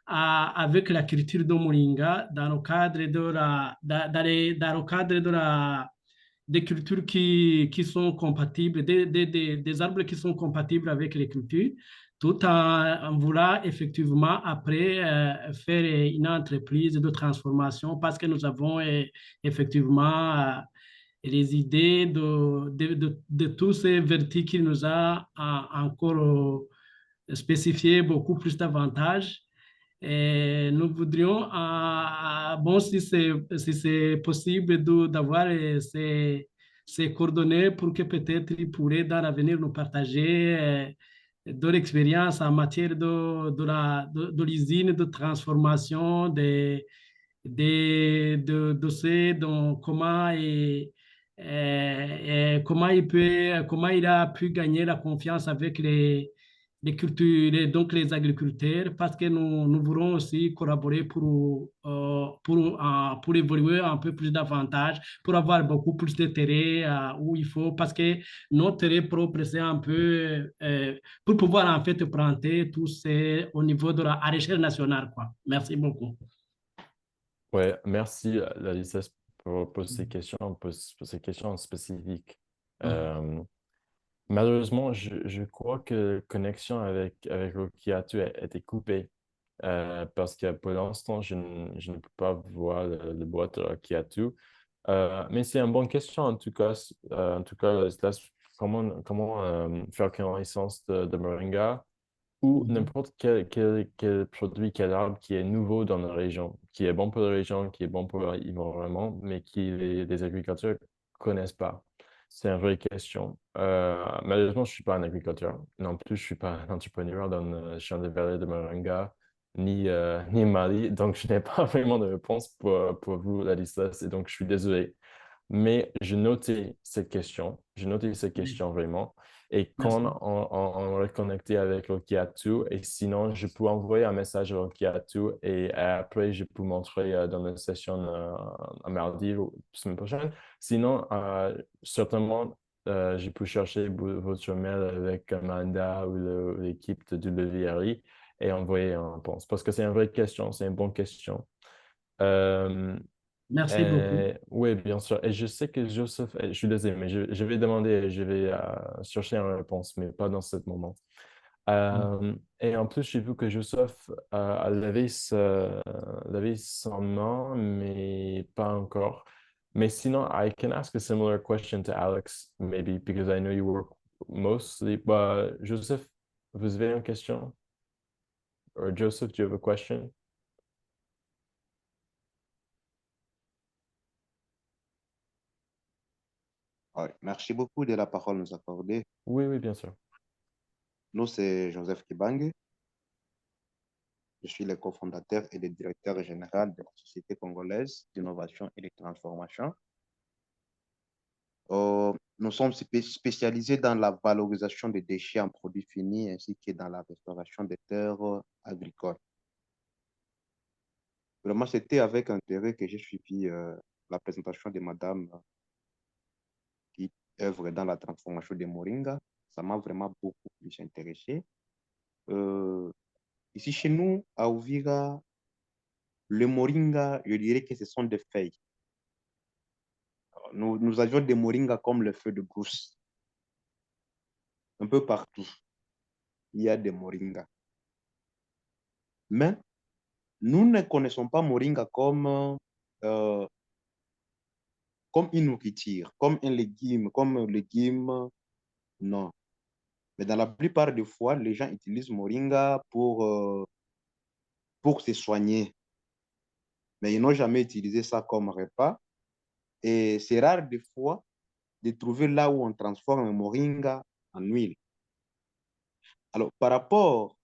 avec la culture de Moringa dans le cadre dans le cadre des cultures qui sont compatibles, des arbres qui sont compatibles avec les cultures, tout en voulant effectivement après faire une entreprise de transformation parce que nous avons effectivement les idées de tous ces vertus qu'il nous a encore spécifié beaucoup plus davantage. Et nous voudrions, bon, si c'est possible d'avoir ces coordonnées pour que peut-être ils pourraient dans l'avenir nous partager de l'expérience en matière de l'usine de transformation de ces, donc comment il a pu gagner la confiance avec les cultures, donc les agriculteurs, parce que nous voulons aussi collaborer pour évoluer un peu plus davantage, pour avoir beaucoup plus de terrain où il faut, parce que notre terrain propre, c'est un peu pour pouvoir en fait prendre tout c'est au niveau de à l'échelle nationale, quoi. Merci beaucoup. Ouais, merci Ladislas pour ces questions, pour ces questions spécifiques. Malheureusement, je crois que la connexion avec Rokiatu a été coupée parce que pour l'instant, je ne peux pas voir le boîte de Rokiatu. Mais c'est une bonne question en tout cas, Ladislas, comment faire connaissance de Moringa ou n'importe quel produit, quel arbre qui est nouveau dans la région, qui est bon pour la région, qui est bon pour l'environnement, mais qui les agriculteurs ne connaissent pas. C'est une vraie question. Malheureusement, je ne suis pas un agriculteur. Non plus, je ne suis pas un entrepreneur dans le champ de vallée de Moringa, ni Mali. Donc, je n'ai pas vraiment de réponse pour vous, Ladislas, et donc je suis désolé. Mais j'ai noté cette question vraiment. Et quand Merci. on reconnecté avec Rokiatu, et sinon, je peux envoyer un message à Rokiatu et après, je peux montrer dans la session à mardi ou semaine prochaine. Sinon, certainement, je peux chercher votre mail avec Amanda ou l'équipe de WRI et envoyer une réponse. Parce que c'est une vraie question, c'est une bonne question. Merci beaucoup. Oui, bien sûr. Et je sais que Joseph, je suis désolé, mais je vais demander, je vais chercher une réponse, mais pas dans ce moment. Et en plus, j'ai vu que Joseph a levé son nom, mais pas encore. Mais sinon, I can ask a similar question to Alex, maybe, because I know you work mostly. But Joseph, vous avez une question? Or Joseph, do you have a question? Ouais, merci beaucoup de la parole nous accorder. Oui, oui, bien sûr. Nous, c'est Joseph Kibangue. Je suis le cofondateur et le directeur général de la Société congolaise d'innovation et de transformation. Nous sommes spécialisés dans la valorisation des déchets en produits finis ainsi que dans la restauration des terres agricoles. Vraiment, c'était avec intérêt que j'ai suivi la présentation de Madame qui œuvre dans la transformation des moringa. Ça m'a vraiment beaucoup plus intéressé. Ici, chez nous, à Uvira, le moringa, je dirais que ce sont des feuilles. Nous avions des moringas comme le feu de brousse. Un peu partout, il y a des moringas. Mais nous ne connaissons pas moringa comme comme une nourriture, comme un légume, non. Mais dans la plupart des fois, les gens utilisent moringa pour se soigner. Mais ils n'ont jamais utilisé ça comme repas. Et c'est rare des fois de trouver là où on transforme un moringa en huile. Alors, par rapport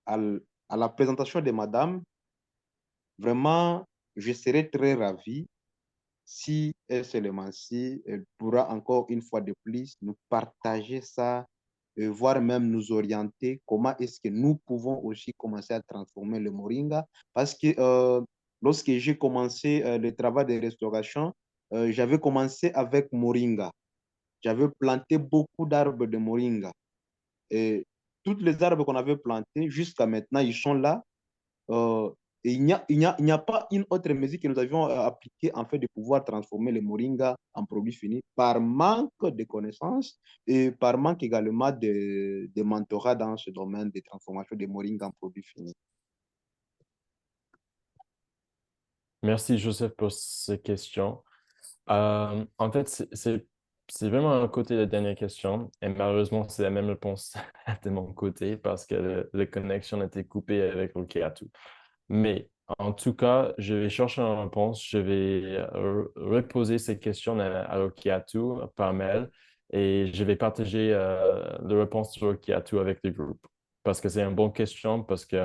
à la présentation de madame, vraiment, je serais très ravi si elle si elle pourra encore une fois de plus nous partager ça, voire même nous orienter comment est-ce que nous pouvons aussi commencer à transformer le moringa. Parce que lorsque j'ai commencé le travail de restauration, j'avais commencé avec moringa. J'avais planté beaucoup d'arbres de moringa. Et toutes les arbres qu'on avait plantés jusqu'à maintenant, ils sont là. Et il n'y a pas une autre mesure que nous avions appliquée en fait de pouvoir transformer le moringa en produit fini par manque de connaissances et par manque également de mentorat dans ce domaine de transformation de moringa en produit fini. Merci, Joseph, pour ces questions. En fait, c'est vraiment un côté de la dernière question. Et malheureusement, c'est la même réponse de mon côté parce que la connexion a été coupée avec Rukiatu. Mais en tout cas, je vais chercher une réponse. Je vais reposer ces questions à Rukiatu par mail et je vais partager la réponse de Rukiatu avec le groupe. Parce que c'est une bonne question, parce que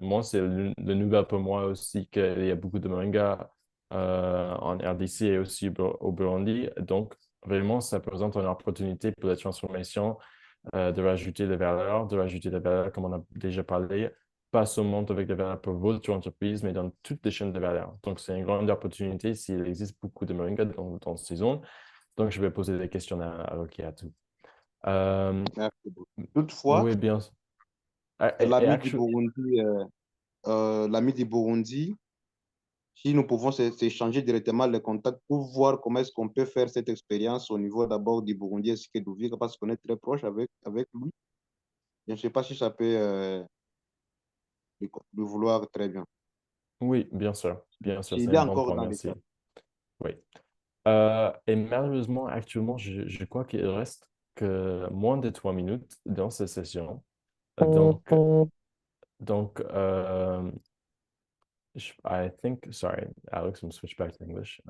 moi, c'est le nouvelle pour moi aussi qu'il y a beaucoup de moringa en RDC et aussi au Burundi. Donc, vraiment, ça présente une opportunité pour la transformation, de rajouter de la valeur, comme on a déjà parlé, pas seulement avec des valeurs pour votre entreprise, mais dans toutes les chaînes de valeur. Donc, c'est une grande opportunité s'il existe beaucoup de moringa dans ces zones. Donc, je vais poser des questions à Rukiatu. Merci beaucoup. Toutefois, Oui, bien sûr. l'ami du Burundi, l'ami du Burundi, si nous pouvons s'échanger directement les contacts pour voir comment est-ce qu'on peut faire cette expérience au niveau d'abord du Burundi et ce d'Uvira, parce qu'on est très proche avec lui. Je ne sais pas si ça peut le vouloir très bien. Oui, bien sûr, c'est Il est un bon encore point, dans merci. l'état. Oui. Et malheureusement, actuellement, je crois qu'il reste que moins de 3 minutes dans cette session. Donc, I think, sorry, Alex, I'm gonna switch back to English.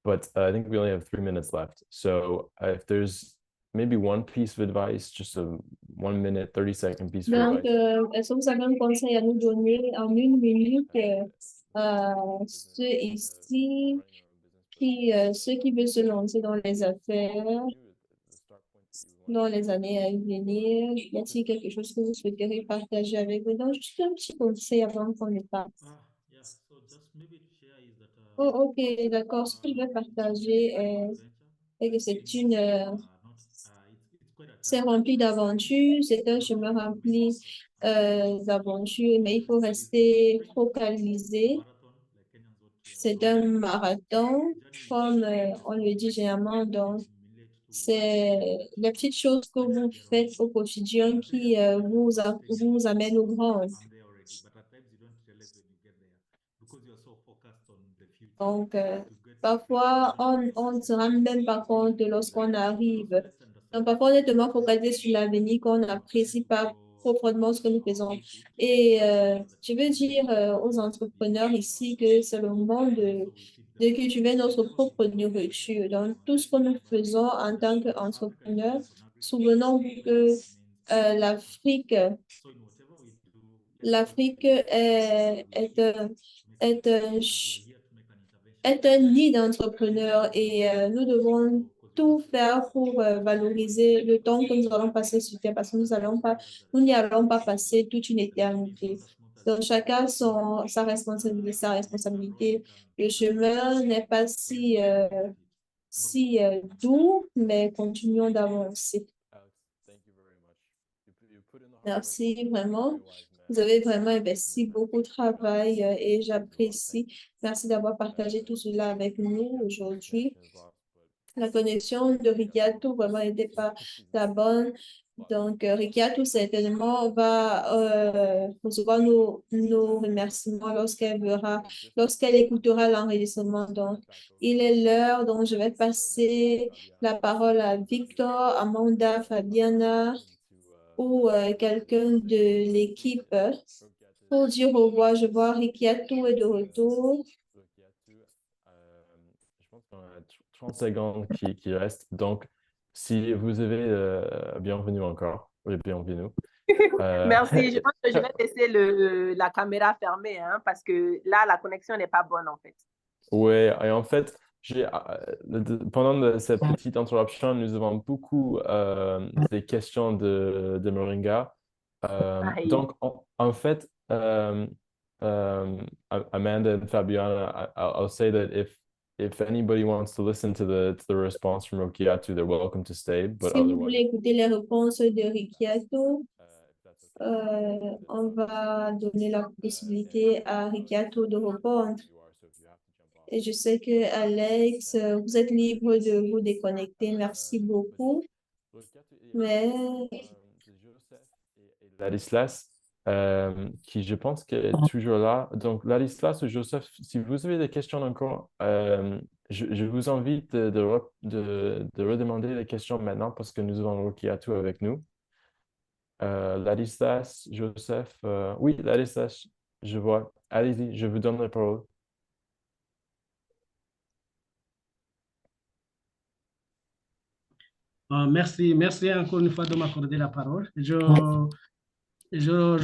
But I think we only have 3 minutes left. So if there's maybe one piece of advice, just a 1 minute, 30-second piece of Donc, advice. est-ce que vous avez un conseil à nous donner en 1 minute ceux ici ceux qui veulent se lancer dans les affaires dans les années à venir? Y a-t-il quelque chose que vous souhaiteriez partager avec nous? Donc, juste un petit conseil avant qu'on ne parte. Yeah, so just maybe to share is that Oh, ok, d'accord. Ce que je vais partager est que c'est c'est rempli d'aventures, c'est un chemin rempli d'aventures, mais il faut rester focalisé. C'est un marathon, comme on le dit généralement, donc c'est les petites choses que vous faites au quotidien qui vous amènent au grand. Donc, parfois, on ne se rend même pas compte lorsqu'on arrive. Donc, parfois, on est tellement focalisé sur l'avenir qu'on n'apprécie pas proprement ce que nous faisons. Et je veux dire aux entrepreneurs ici que c'est le moment de cultiver notre propre nourriture. Donc, tout ce que nous faisons en tant qu'entrepreneurs, souvenons-vous que l'Afrique est un, est un nid d'entrepreneurs et nous devons tout faire pour valoriser le temps que nous allons passer sur Terre parce que nous n'y allons pas passer toute une éternité. Donc, chacun sa responsabilité. Le chemin n'est pas si doux, mais continuons d'avancer. Merci vraiment. Vous avez vraiment investi beaucoup de travail et j'apprécie. Merci d'avoir partagé tout cela avec nous aujourd'hui. La connexion de Rigato vraiment n'était pas la bonne. Donc, Rikiatu certainement va recevoir nos remerciements lorsqu'elle écoutera l'enregistrement. Donc, il est l'heure, donc je vais passer la parole à Victor, Amanda, Fabiana ou quelqu'un de l'équipe pour dire au revoir. Je vois Rikiatu est de retour. Je pense qu'on a 30 secondes qui restent. Donc, si vous avez bienvenue encore. Oui, bienvenue. Merci. Je pense que je vais laisser la caméra fermée hein, parce que là, la connexion n'est pas bonne en fait. Oui, et en fait, pendant cette petite interruption, nous avons beaucoup des questions de Moringa. Donc, en fait, Amanda and Fabiana, I'll say that if anybody wants to listen to the response from Rokiatu, they're welcome to stay. But Si vous voulez écouter les réponses de Rikiatu, on va donner la possibilité à Rikiatu de répondre. Et je sais que Alex, vous êtes libre de vous déconnecter. Merci beaucoup. Mais Ladislas, qui je pense que est toujours là. Donc, Ladislas ou Joseph, si vous avez des questions encore, je vous invite de redemander les questions maintenant parce que nous avons Rokiatu avec nous. Ladislas, Joseph, oui, Ladislas, je vois. Allez-y, je vous donne la parole. Merci encore une fois de m'accorder la parole. Je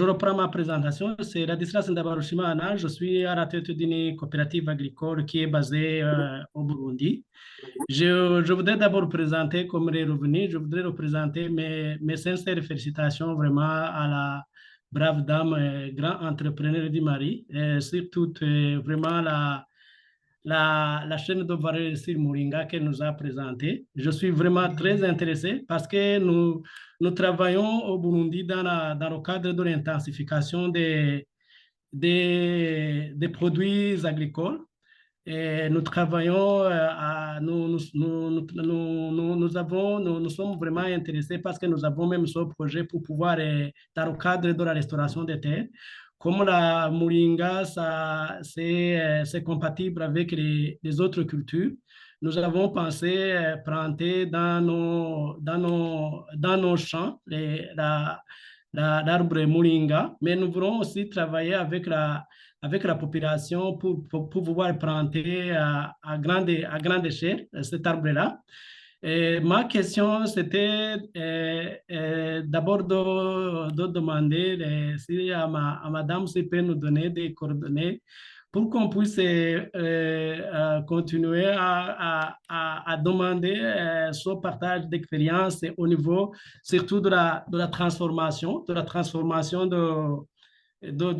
reprends ma présentation. C'est Ladislas Ndabarushima Anna. Je suis à la tête d'une coopérative agricole qui est basée au Burundi. Je voudrais d'abord présenter, comme les revenus, je voudrais représenter mes sincères félicitations vraiment à la brave dame, grand entrepreneur du Mali, et surtout vraiment la chaîne de valeur sur Moringa qu'elle nous a présentée. Je suis vraiment très intéressé parce que nous travaillons au Burundi dans le cadre de l'intensification des produits agricoles. Et nous travaillons, nous sommes vraiment intéressés parce que nous avons même ce projet pour pouvoir, dans le cadre de la restauration des terres, comme la moringa, c'est compatible avec les autres cultures, nous avons pensé planter dans nos champs l'arbre moringa, mais nous voulons aussi travailler avec la population pour pouvoir planter à grande échelle cet arbre-là. Ma question, c'était d'abord de demander si à madame si peut nous donner des coordonnées pour qu'on puisse continuer à demander ce partage d'expérience au niveau surtout de la transformation, de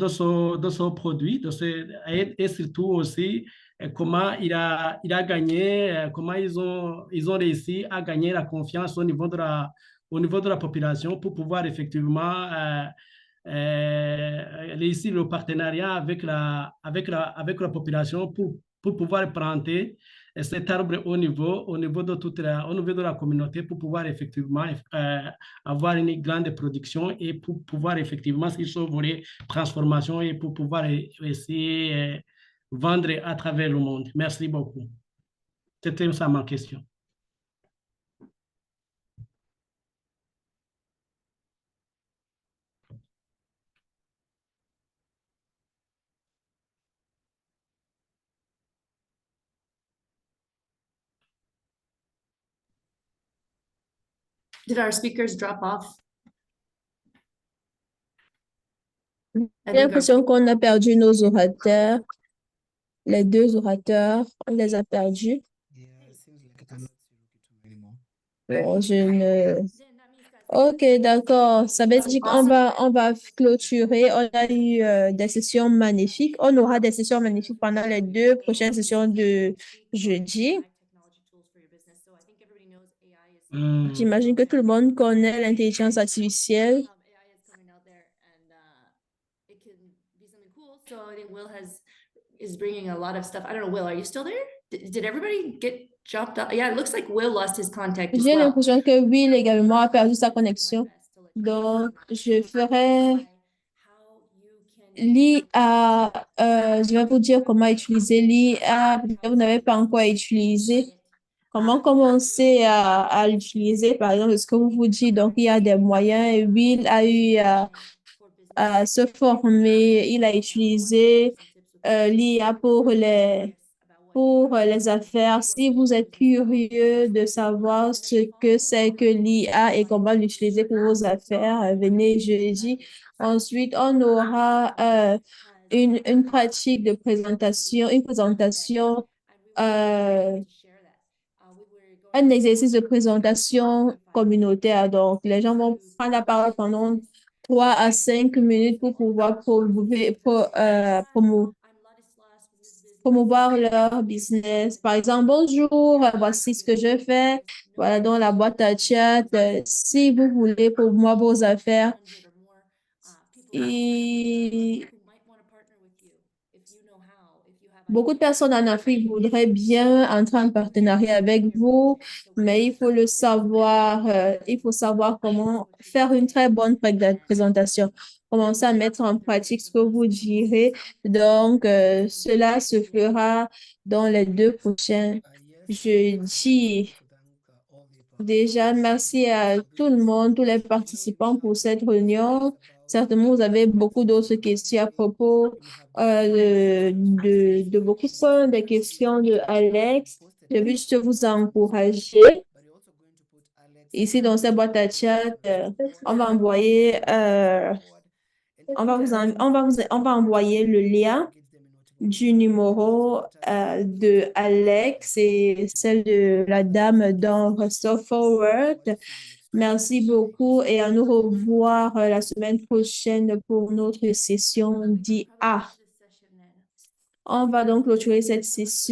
ce produit, et surtout aussi comment il a gagné, comment ils ont réussi à gagner la confiance au niveau de la population pour pouvoir effectivement réussir le partenariat avec la population pour pouvoir planter cet arbre au niveau de la communauté pour pouvoir effectivement avoir une grande production et pour pouvoir effectivement, s'il faut voler transformation et pour pouvoir essayer vendre à travers le monde. Merci beaucoup. C'était ça ma question. Did our speakers drop off? J'ai l'impression qu'on a perdu nos orateurs. Les deux orateurs, on les a perdus. Bon, Ok, d'accord. Ça veut dire qu'on va clôturer. On a eu des sessions magnifiques. On aura des sessions magnifiques pendant les 2 prochaines sessions de jeudi. J'imagine que tout le monde connaît l'intelligence artificielle. So I think Will is bringing a lot of stuff. I don't know, Will, are you still there? Did everybody get dropped off? Yeah, it looks like Will lost his contact as J'ai well. l'impression que Will également a perdu sa connexion. Donc, je ferai l'IA, je vais vous dire comment utiliser l'IA. Peut-être vous n'avez pas encore utilisé. Comment commencer à l'utiliser? Par exemple, ce que vous dites, donc il y a des moyens. Will a eu à se former, il a utilisé l'IA pour les affaires. Si vous êtes curieux de savoir ce que c'est que l'IA et comment l'utiliser pour vos affaires, venez jeudi. Ensuite, on aura une pratique de présentation, une présentation, un exercice de présentation communautaire. Donc, les gens vont prendre la parole pendant 3 à 5 minutes pour pouvoir promouvoir leur business. Par exemple, bonjour, voici ce que je fais. Voilà, dans la boîte à chat, si vous voulez promouvoir vos affaires. Et beaucoup de personnes en Afrique voudraient bien entrer en partenariat avec vous, mais il faut le savoir, il faut savoir comment faire une très bonne présentation. Commencer à mettre en pratique ce que vous direz. Donc, cela se fera dans les 2 prochains jeudis. Déjà, merci à tout le monde, tous les participants pour cette réunion. Certainement, vous avez beaucoup d'autres questions à propos de beaucoup de points, des questions de Alex. Je veux juste vous encourager. Ici, dans cette boîte à chat, on va envoyer, on va envoyer le lien du numéro de Alex et celle de la dame dans Restore Forward. Merci beaucoup et à nous revoir la semaine prochaine pour notre session d'IA. On va donc clôturer cette session.